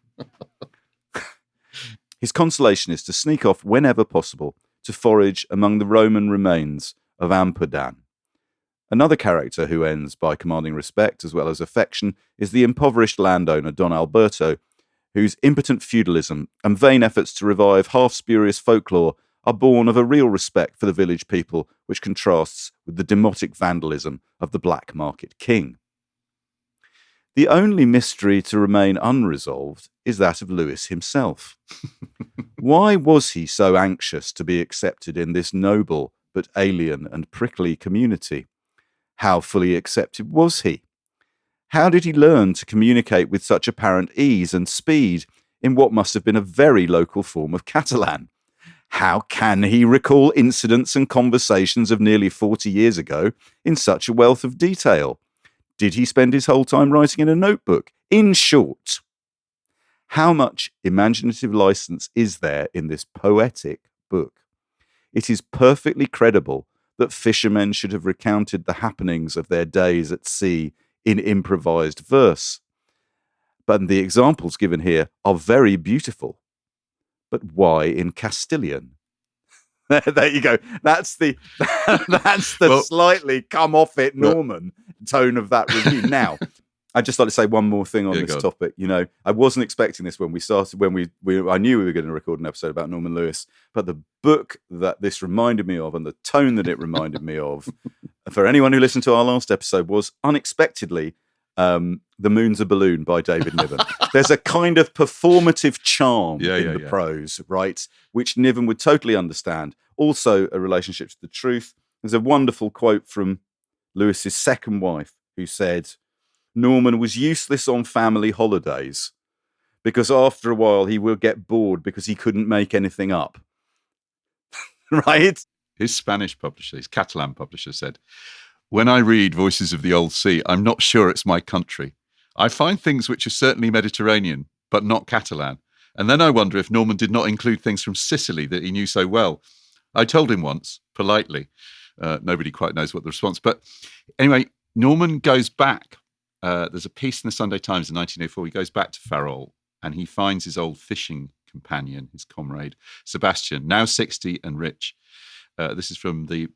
His consolation is to sneak off whenever possible to forage among the Roman remains of Amperdan. Another character who ends by commanding respect as well as affection is the impoverished landowner Don Alberto, whose impotent feudalism and vain efforts to revive half-spurious folklore are born of a real respect for the village people, which contrasts with the demotic vandalism of the black market king. The only mystery to remain unresolved is that of Lewis himself. Why was he so anxious to be accepted in this noble but alien and prickly community? How fully accepted was he? How did he learn to communicate with such apparent ease and speed in what must have been a very local form of Catalan? How can he recall incidents and conversations of nearly 40 years ago in such a wealth of detail? Did he spend his whole time writing in a notebook? In short, how much imaginative license is there in this poetic book? It is perfectly credible that fishermen should have recounted the happenings of their days at sea in improvised verse. But the examples given here are very beautiful. But why in Castilian? There you go. That's the slightly come off it Norman tone of that review. Now, I'd just like to say one more thing on this topic. You know, I wasn't expecting this when we started, I knew we were going to record an episode about Norman Lewis, but the book that this reminded me of and the tone that it reminded me of, for anyone who listened to our last episode, was unexpectedly The Moon's a Balloon by David Niven. There's a kind of performative charm in the prose, right, which Niven would totally understand. Also, a relationship to the truth. There's a wonderful quote from Lewis's second wife who said, Norman was useless on family holidays because after a while he will get bored because he couldn't make anything up. Right? His Spanish publisher, his Catalan publisher said, when I read Voices of the Old Sea, I'm not sure it's my country. I find things which are certainly Mediterranean, but not Catalan. And then I wonder if Norman did not include things from Sicily that he knew so well. I told him once, politely. Nobody quite knows what the response. But anyway, Norman goes back. There's a piece in the Sunday Times in 1904. He goes back to Farol and he finds his old fishing companion, his comrade, Sebastian, now 60 and rich. This is from the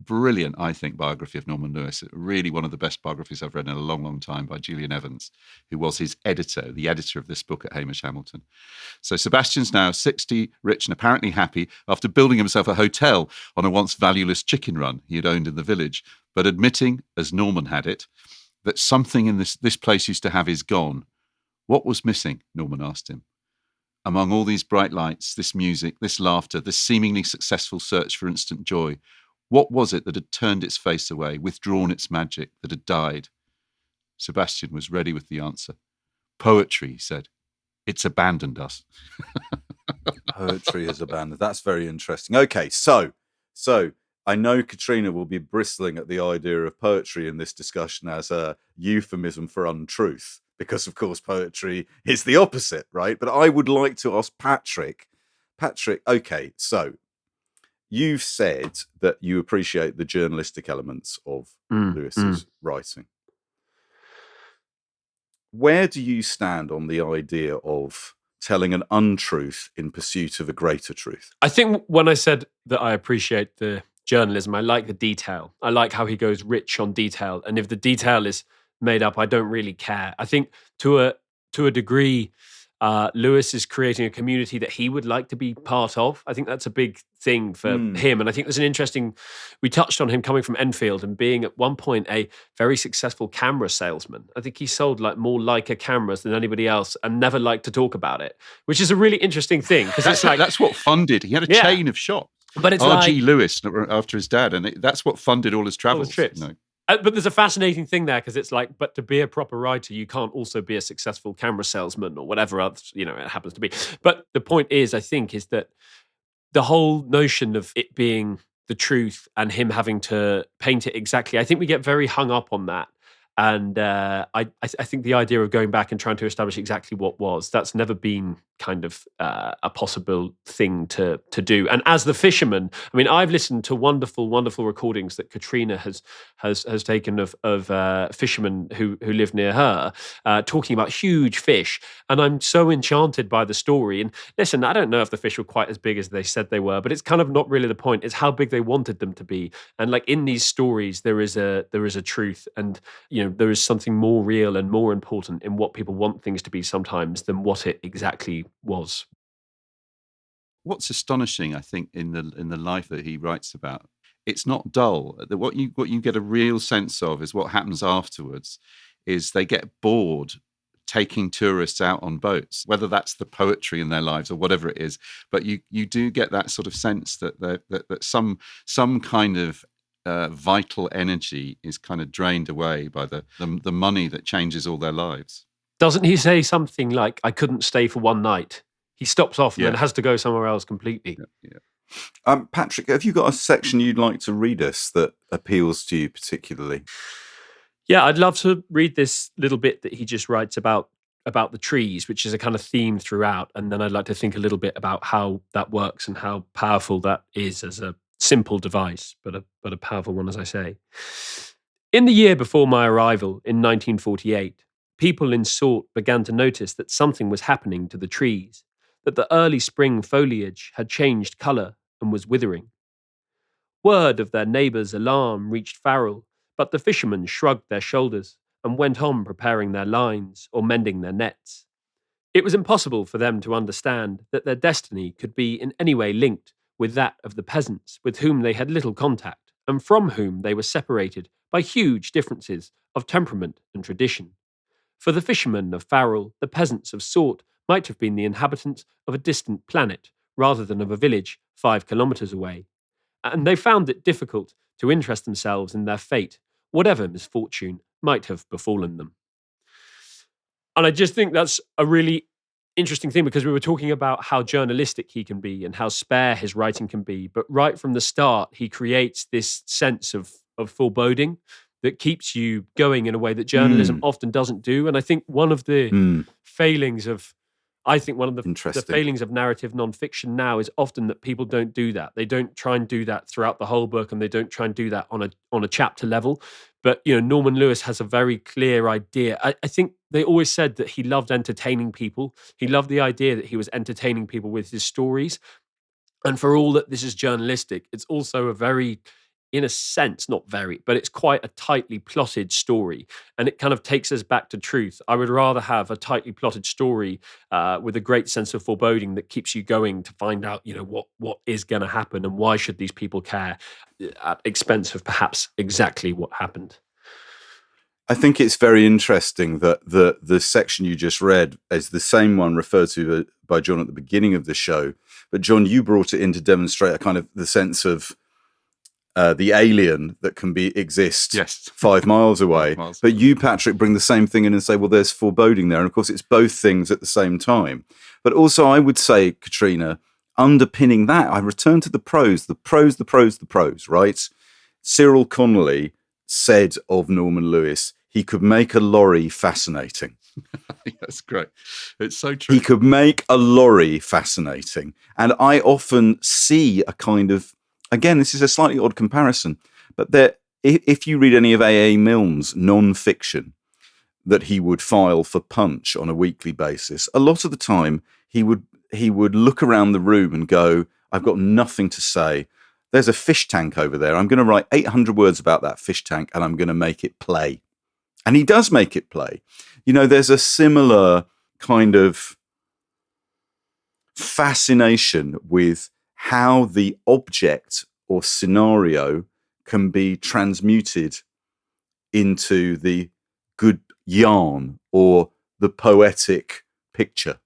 brilliant, I think, biography of Norman Lewis. Really one of the best biographies I've read in a long, long time by Julian Evans, who was his editor, the editor of this book at Hamish Hamilton. So Sebastian's now 60, rich and apparently happy after building himself a hotel on a once valueless chicken run he had owned in the village, but admitting, as Norman had it, that something in this place used to have is gone. What was missing? Norman asked him. Among all these bright lights, this music, this laughter, this seemingly successful search for instant joy, what was it that had turned its face away, withdrawn its magic, that had died? Sebastian was ready with the answer. Poetry, he said. It's abandoned us. Poetry has abandoned. That's very interesting. Okay, so I know Katrina will be bristling at the idea of poetry in this discussion as a euphemism for untruth, because of course poetry is the opposite, right? But I would like to ask Patrick, okay, so you've said that you appreciate the journalistic elements of Lewis's writing. Where do you stand on the idea of telling an untruth in pursuit of a greater truth? I think when I said that I appreciate the journalism, I like the detail. I like how he goes rich on detail. And if the detail is made up, I don't really care. I think to a degree, Lewis is creating a community that he would like to be part of. I think that's a big thing for him. And I think there's an interesting, we touched on him coming from Enfield and being at one point a very successful camera salesman. I think he sold like more Leica cameras than anybody else and never liked to talk about it, which is a really interesting thing. Because it's like, that's what funded. He had a chain of shops. But it's R.G. Lewis after his dad. And that's what funded all his travels. Trips. You know. But there's a fascinating thing there because it's like, but to be a proper writer, you can't also be a successful camera salesman or whatever else, it happens to be. But the point is, I think, is that the whole notion of it being the truth and him having to paint it exactly, I think we get very hung up on that. And I think the idea of going back and trying to establish exactly what was, that's never been kind of a possible thing to do. And as the fisherman, I mean, I've listened to wonderful, wonderful recordings that Katrina has taken of fishermen who live near her, talking about huge fish. And I'm so enchanted by the story. And listen, I don't know if the fish were quite as big as they said they were, but it's kind of not really the point. It's how big they wanted them to be. And like in these stories, there is a truth, and there is something more real and more important in what people want things to be sometimes than what it exactly was. What's astonishing, I think, in the life that he writes about, it's not dull. What you get a real sense of is what happens afterwards. Is they get bored taking tourists out on boats, whether that's the poetry in their lives or whatever it is. But you do get that sort of sense that some kind of vital energy is kind of drained away by the money that changes all their lives. Doesn't he say something like, I couldn't stay for one night? He stops off and then has to go somewhere else completely. Yeah. Patrick, have you got a section you'd like to read us that appeals to you particularly? Yeah, I'd love to read this little bit that he just writes about the trees, which is a kind of theme throughout. And then I'd like to think a little bit about how that works and how powerful that is as a simple device, but a powerful one, as I say. In the year before my arrival, in 1948, people in Sort began to notice that something was happening to the trees, that the early spring foliage had changed colour and was withering. Word of their neighbours' alarm reached Farol, but the fishermen shrugged their shoulders and went on preparing their lines or mending their nets. It was impossible for them to understand that their destiny could be in any way linked with that of the peasants with whom they had little contact and from whom they were separated by huge differences of temperament and tradition. For the fishermen of Farol, the peasants of Sort might have been the inhabitants of a distant planet rather than of a village 5 kilometres away, and they found it difficult to interest themselves in their fate, whatever misfortune might have befallen them. And I just think that's a really interesting thing, because we were talking about how journalistic he can be and how spare his writing can be, but right from the start he creates this sense of foreboding that keeps you going in a way that journalism often doesn't do. And I think one of the failings of the failings of narrative nonfiction now is often that people don't do that. They don't try and do that throughout the whole book, and they don't try and do that on a chapter level. But Norman Lewis has a very clear idea. I think they always said that he loved entertaining people. He loved the idea that he was entertaining people with his stories. And for all that this is journalistic, it's also a very, in a sense, not very, but it's quite a tightly plotted story. And it kind of takes us back to truth. I would rather have a tightly plotted story with a great sense of foreboding that keeps you going to find out, what is going to happen and why should these people care, at expense of perhaps exactly what happened. I think it's very interesting that the section you just read is the same one referred to by John at the beginning of the show. But John, you brought it in to demonstrate a kind of the sense of the alien that can exist 5 miles away. 5 miles. But you, Patrick, bring the same thing in and say, well, there's foreboding there. And of course, it's both things at the same time. But also, I would say, Katrina, underpinning that, I return to the prose, right? Cyril Connolly said of Norman Lewis, he could make a lorry fascinating. That's great. It's so true. He could make a lorry fascinating. And I often see a kind of, again, this is a slightly odd comparison, but if you read any of A.A. Milne's non-fiction that he would file for Punch on a weekly basis, a lot of the time he would look around the room and go, I've got nothing to say. There's a fish tank over there. I'm going to write 800 words about that fish tank and I'm going to make it play. And he does make it play. You know, there's a similar kind of fascination with how the object or scenario can be transmuted into the good yarn or the poetic picture.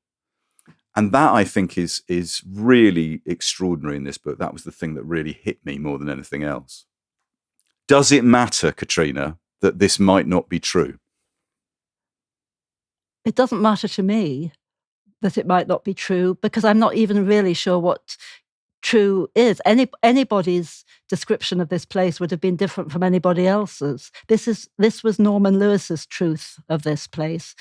And that, I think, is really extraordinary in this book. That was the thing that really hit me more than anything else. Does it matter, Katrina, that this might not be true? It doesn't matter to me that it might not be true, because I'm not even really sure what true is. Anybody's description of this place would have been different from anybody else's. This was Norman Lewis's truth of this place.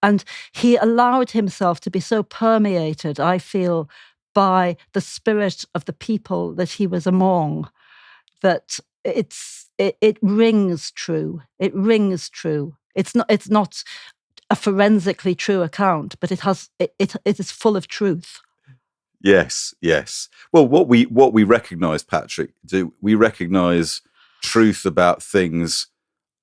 And he allowed himself to be so permeated, I feel, by the spirit of the people that he was among, that it rings true. It rings true. It's not a forensically true account, but it is full of truth. Yes. Well, what we recognise, Patrick, we recognise truth about things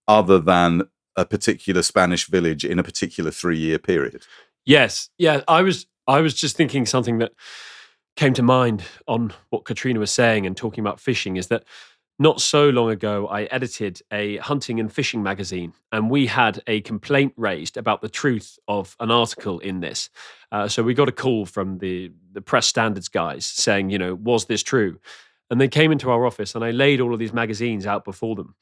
other than a particular Spanish village in a particular 3-year period. Yes. Yeah. I was just thinking something that came to mind on what Katrina was saying and talking about fishing is that not so long ago, I edited a hunting and fishing magazine, and we had a complaint raised about the truth of an article in this. So we got a call from the press standards guys saying, was this true? And they came into our office, and I laid all of these magazines out before them.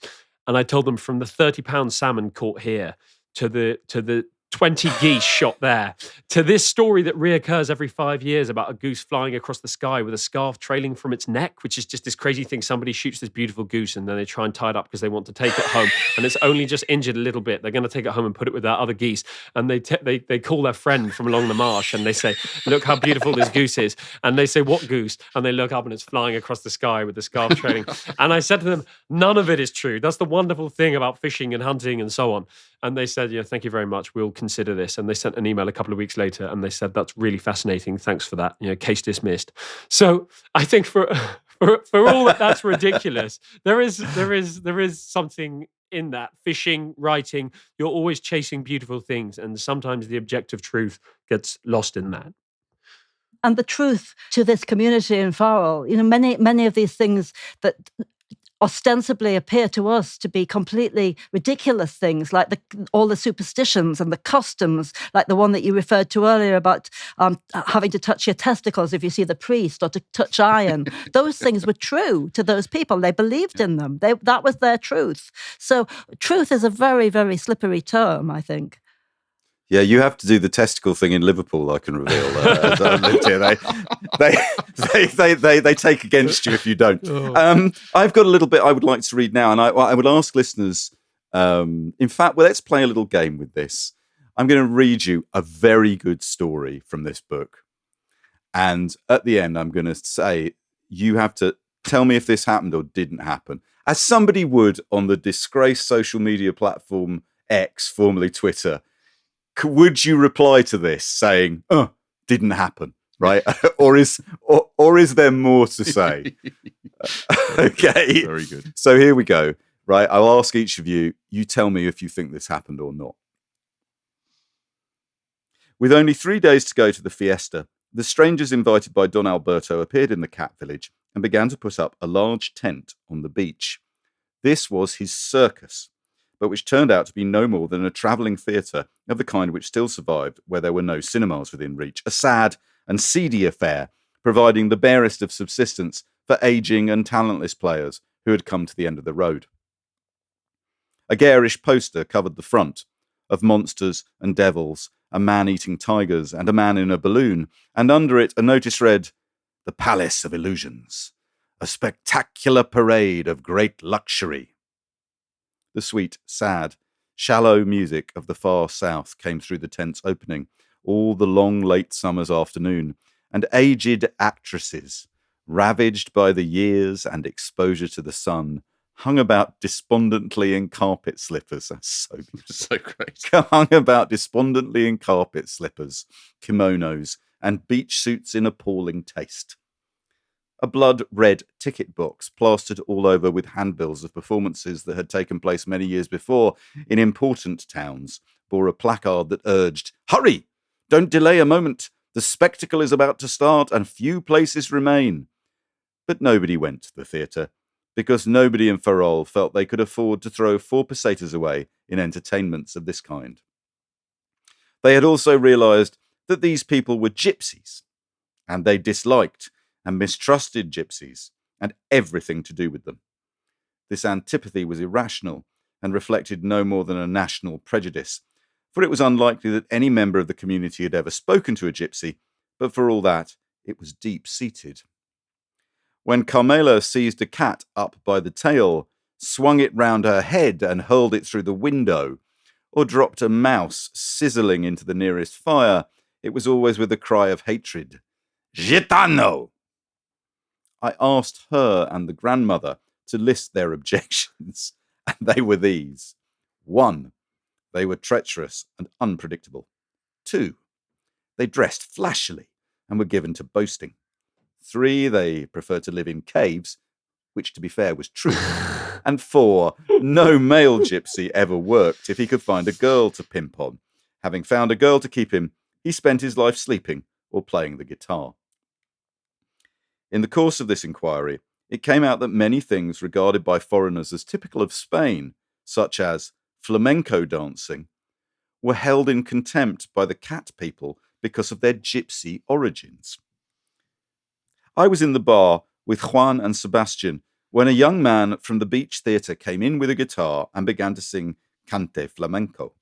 And I told them, from the 30-pound salmon caught here to the 20 geese shot there, to this story that reoccurs every 5 years about a goose flying across the sky with a scarf trailing from its neck, which is just this crazy thing. Somebody shoots this beautiful goose and then they try and tie it up because they want to take it home, and it's only just injured a little bit. They're going to take it home and put it with their other geese, and they call their friend from along the marsh and they say, look how beautiful this goose is. And they say, what goose? And they look up and it's flying across the sky with the scarf trailing. And I said to them, none of it is true. That's the wonderful thing about fishing and hunting and so on. And they said, thank you very much. We'll consider this. And they sent an email a couple of weeks later and they said, that's really fascinating. Thanks for that. Case dismissed. So I think for all that's ridiculous, there is something in that. Fishing, writing, you're always chasing beautiful things. And sometimes the objective truth gets lost in that. And the truth to this community in Farol, many of these things that ostensibly appear to us to be completely ridiculous things, like all the superstitions and the customs, like the one that you referred to earlier about having to touch your testicles if you see the priest, or to touch iron. Those things were true to those people. They believed in them. That was their truth. So truth is a very, very slippery term, I think. Yeah, you have to do the testicle thing in Liverpool, I can reveal. As I lived here. They take against you if you don't. I've got a little bit I would like to read now, and I would ask listeners, in fact, let's play a little game with this. I'm going to read you a very good story from this book. And at the end, I'm going to say, you have to tell me if this happened or didn't happen. As somebody would on the disgraced social media platform X, formerly Twitter, would you reply to this saying, didn't happen, right? or is there more to say? Okay. Very good. So here we go, right? I'll ask each of you, you tell me if you think this happened or not. With only 3 days to go to the fiesta, the strangers invited by Don Alberto appeared in the cat village and began to put up a large tent on the beach. This was his circus, but which turned out to be no more than a travelling theatre of the kind which still survived where there were no cinemas within reach, a sad and seedy affair, providing the barest of subsistence for ageing and talentless players who had come to the end of the road. A garish poster covered the front, of monsters and devils, a man eating tigers, and a man in a balloon, and under it a notice read, "The Palace of Illusions, a spectacular parade of great luxury." The sweet, sad, shallow music of the far south came through the tent's opening all the long late summer's afternoon, and aged actresses, ravaged by the years and exposure to the sun, hung about despondently in carpet slippers. That's so beautiful. So great. Hung about despondently in carpet slippers, kimonos, and beach suits in appalling taste. A blood-red ticket box plastered all over with handbills of performances that had taken place many years before in important towns bore a placard that urged, "Hurry! Don't delay a moment! The spectacle is about to start and few places remain." But nobody went to the theatre, because nobody in Farol felt they could afford to throw 4 pesetas away in entertainments of this kind. They had also realised that these people were gypsies, and they disliked and mistrusted gypsies and everything to do with them. This antipathy was irrational and reflected no more than a national prejudice, for it was unlikely that any member of the community had ever spoken to a gypsy, but for all that, it was deep-seated. When Carmela seized a cat up by the tail, swung it round her head and hurled it through the window, or dropped a mouse sizzling into the nearest fire, it was always with a cry of hatred. "Gitano!" I asked her and the grandmother to list their objections, and they were these. 1. They were treacherous and unpredictable. 2. They dressed flashily and were given to boasting. 3, they preferred to live in caves, which, to be fair, was true. And 4, no male gypsy ever worked if he could find a girl to pimp on. Having found a girl to keep him, he spent his life sleeping or playing the guitar. In the course of this inquiry, it came out that many things regarded by foreigners as typical of Spain, such as flamenco dancing, were held in contempt by the cat people because of their gypsy origins. I was in the bar with Juan and Sebastian when a young man from the beach theatre came in with a guitar and began to sing Cante Flamenco.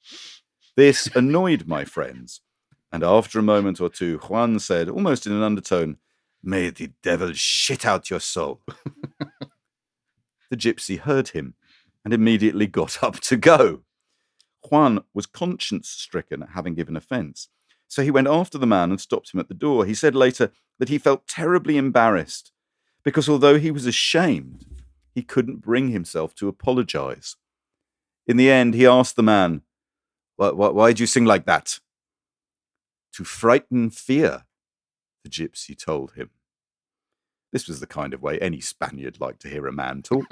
This annoyed my friends, and after a moment or two, Juan said, almost in an undertone, "May the devil shit out your soul." The gypsy heard him and immediately got up to go. Juan was conscience-stricken at having given offence, so he went after the man and stopped him at the door. He said later that he felt terribly embarrassed because although he was ashamed, he couldn't bring himself to apologise. In the end, he asked the man, "Why did you sing like that?" "To frighten fear," the gypsy told him. This was the kind of way any Spaniard liked to hear a man talk.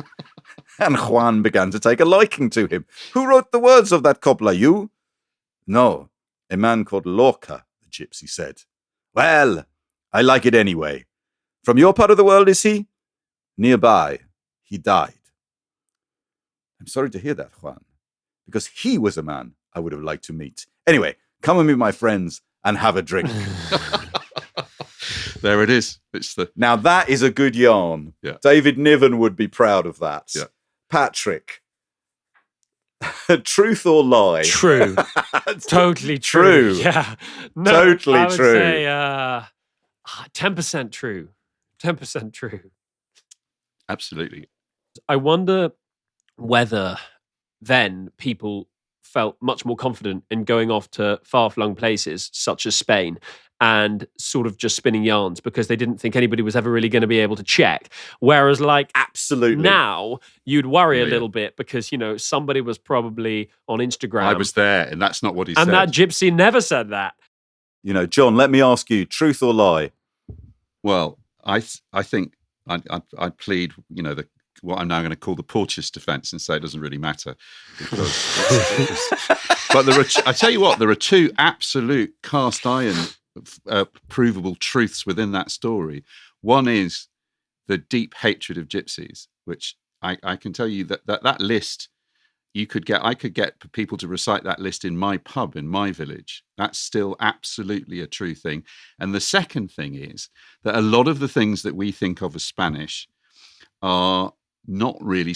And Juan began to take a liking to him. "Who wrote the words of that copla, you?" "No, a man called Lorca," the gypsy said. "Well, I like it anyway. From your part of the world, is he?" "Nearby. He died." "I'm sorry to hear that, Juan, because he was a man I would have liked to meet. Anyway, come with me, my friends, and have a drink." There it is. Now that is a good yarn. Yeah. David Niven would be proud of that. Yeah. Patrick, truth or lie? True. Totally true. Yeah. No, Totally I would true. say 10% true. 10% true. Absolutely. I wonder whether then people felt much more confident in going off to far-flung places such as Spain and sort of just spinning yarns because they didn't think anybody was ever really going to be able to check. Whereas absolutely now you'd worry a little bit because, somebody was probably on Instagram. I was there, and that's not what he said. And that gypsy never said that. John, let me ask you, truth or lie? Well, I think I plead, what I'm now going to call the Porteous defence and say it doesn't really matter. But I tell you what, there are 2 absolute cast iron provable truths within that story. One is the deep hatred of gypsies, which I can tell you that list I could get people to recite that list in my pub in my village. That's still absolutely a true thing. And the second thing is that a lot of the things that we think of as Spanish are not really,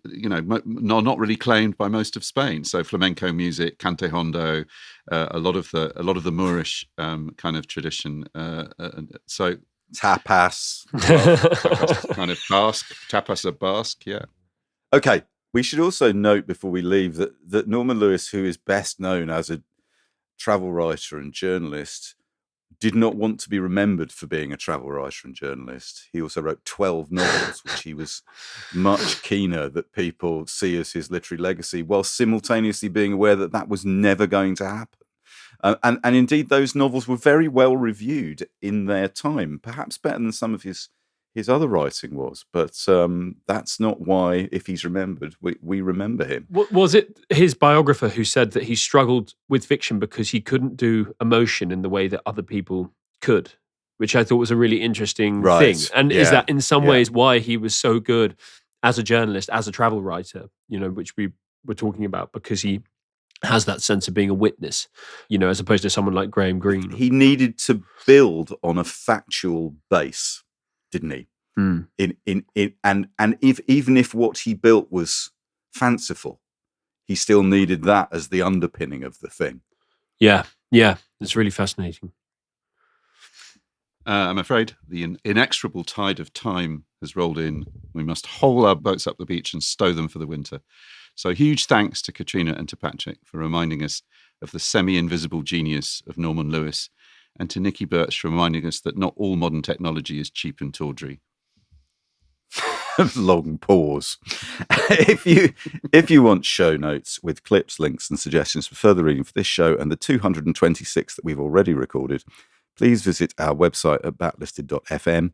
not really claimed by most of Spain. So flamenco music, cante hondo, a lot of the Moorish kind of tradition. So tapas, kind of Basque, tapas are Basque, yeah. Okay, we should also note before we leave that Norman Lewis, who is best known as a travel writer and journalist, did not want to be remembered for being a travel writer and journalist. He also wrote 12 novels, which he was much keener that people see as his literary legacy, while simultaneously being aware that that was never going to happen. And indeed, those novels were very well reviewed in their time, perhaps better than some of his other writing was. But that's not why, if he's remembered, we remember him. Was it his biographer who said that he struggled with fiction because he couldn't do emotion in the way that other people could, which I thought was a really interesting thing. And is that in some ways why he was so good as a journalist, as a travel writer, which we were talking about, because he has that sense of being a witness, as opposed to someone like Graham Greene. He needed to build on a factual base, didn't he? Even if what he built was fanciful, he still needed that as the underpinning of the thing. Yeah, it's really fascinating. I'm afraid the inexorable tide of time has rolled in. We must haul our boats up the beach and stow them for the winter. So huge thanks to Katrina and to Patrick for reminding us of the semi-invisible genius of Norman Lewis, and to Nikki Birch for reminding us that not all modern technology is cheap and tawdry. Long pause. If you want show notes with clips, links and suggestions for further reading for this show and the 226 that we've already recorded, please visit our website at backlisted.fm.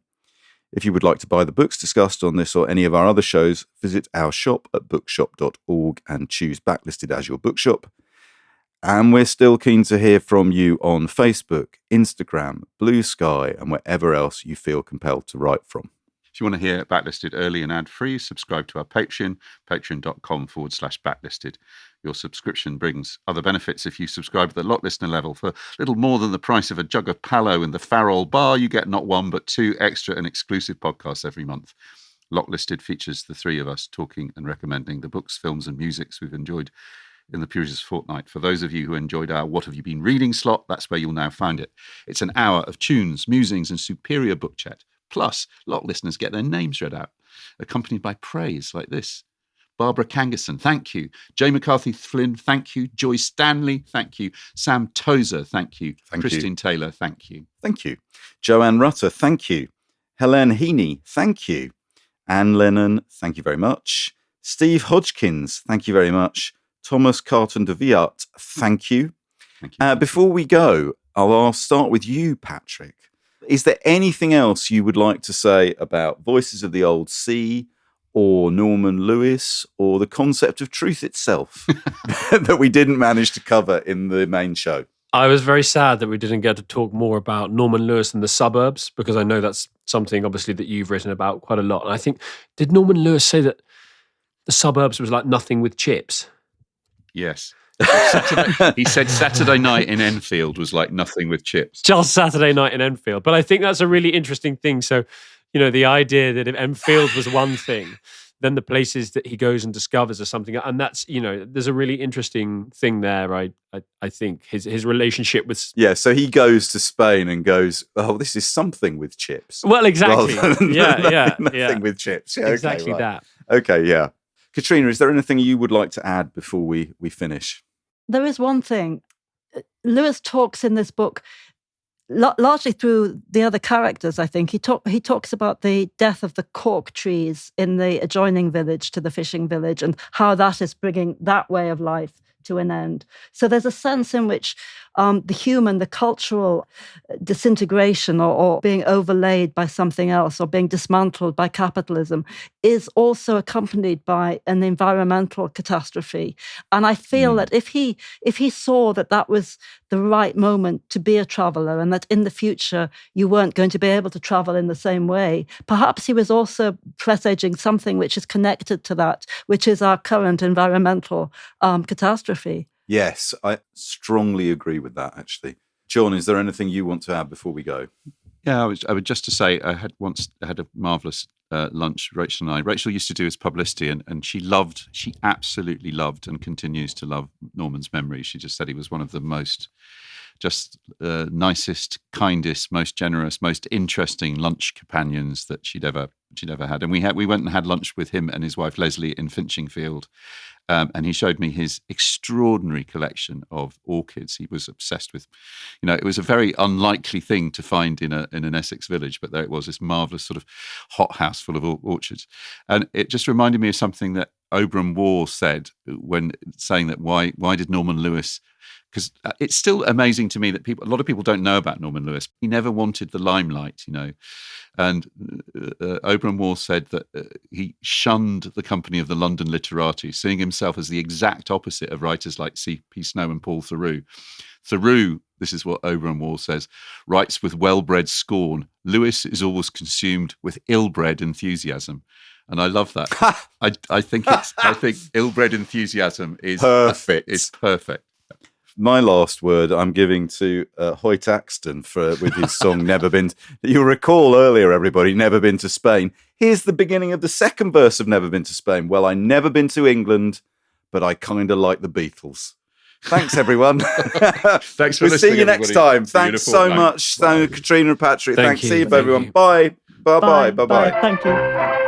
If you would like to buy the books discussed on this or any of our other shows, visit our shop at bookshop.org and choose Backlisted as your bookshop. And we're still keen to hear from you on Facebook, Instagram, Blue Sky, and wherever else you feel compelled to write from. If you want to hear Backlisted early and ad-free, subscribe to our Patreon, patreon.com/backlisted. Your subscription brings other benefits. If you subscribe to the Lock Listener level for little more than the price of a jug of Palo in the Farol bar, you get not one but two extra and exclusive podcasts every month. Lock Listed features the three of us talking and recommending the books, films and musics we've enjoyed in the previous fortnight. For those of you who enjoyed our What Have You Been Reading slot, that's where you'll now find it. It's an hour of tunes, musings and superior book chat. Plus, Lock listeners get their names read out, accompanied by praise like this. Barbara Kangerson, thank you. Jay McCarthy Flynn, thank you. Joy Stanley, thank you. Sam Tozer, thank you. Christine Taylor, thank you. Thank you. Joanne Rutter, thank you. Helen Heaney, thank you. Anne Lennon, thank you very much. Steve Hodgkins, thank you very much. Thomas Carton de Viart, thank you. Thank you. Before we go, I'll start with you, Patrick. Is there anything else you would like to say about Voices of the Old Sea or Norman Lewis or the concept of truth itself that we didn't manage to cover in the main show? I was very sad that we didn't get to talk more about Norman Lewis and the suburbs, because I know that's something obviously that you've written about quite a lot. And I think, did Norman Lewis say that the suburbs was like nothing with chips? Yes. He said Saturday night in Enfield was like nothing with chips. Just Saturday night in Enfield. But I think that's a really interesting thing. So, the idea that if Enfield was one thing, then the places that he goes and discovers are something. And that's, there's a really interesting thing there, I think. His relationship with... Yeah, so he goes to Spain and goes, oh, this is something with chips. Well, exactly. Nothing with chips. Yeah, exactly okay, right. that. Okay, yeah. Katrina, is there anything you would like to add before we finish? There is one thing. Lewis talks in this book, largely through the other characters, I think. He talks about the death of the cork trees in the adjoining village to the fishing village and how that is bringing that way of life to an end. So there's a sense in which the human, the cultural disintegration or being overlaid by something else or being dismantled by capitalism is also accompanied by an environmental catastrophe. And I feel that if he saw that was the right moment to be a traveller and that in the future you weren't going to be able to travel in the same way, perhaps he was also presaging something which is connected to that, which is our current environmental catastrophe. Yes, I strongly agree with that, actually. John, is there anything you want to add before we go? Yeah, I would just to say I had a marvellous lunch, Rachel and I. Rachel used to do his publicity and she absolutely loved and continues to love Norman's memory. She just said he was one of the most nicest, kindest, most generous, most interesting lunch companions that she'd ever had. And we went and had lunch with him and his wife Leslie in Finchingfield. And he showed me his extraordinary collection of orchids. He was obsessed with, it was a very unlikely thing to find in an Essex village, but there it was, this marvellous sort of hothouse full of orchids. And it just reminded me of something that Oberon Waugh said when saying that why did Norman Lewis, because it's still amazing to me that a lot of people don't know about Norman Lewis. He never wanted the limelight, And Oberon Waugh said that he shunned the company of the London literati, seeing himself as the exact opposite of writers like C.P. Snow and Paul Theroux. Theroux, this is what Oberon Waugh says, writes with well-bred scorn. Lewis is always consumed with ill-bred enthusiasm. And I love that. I think ill-bred enthusiasm is perfect. It's perfect. My last word I'm giving to Hoyt Axton with his song Never Been. You'll recall earlier, everybody, Never Been to Spain. Here's the beginning of the second verse of Never Been to Spain. Well, I never been to England, but I kind of like the Beatles. Thanks, everyone. Thanks for listening. We'll see you next time. Thanks so much. Thank you, Katrina and Patrick. Thanks. See you, everyone. Bye. Bye-bye. Bye-bye. Thank you.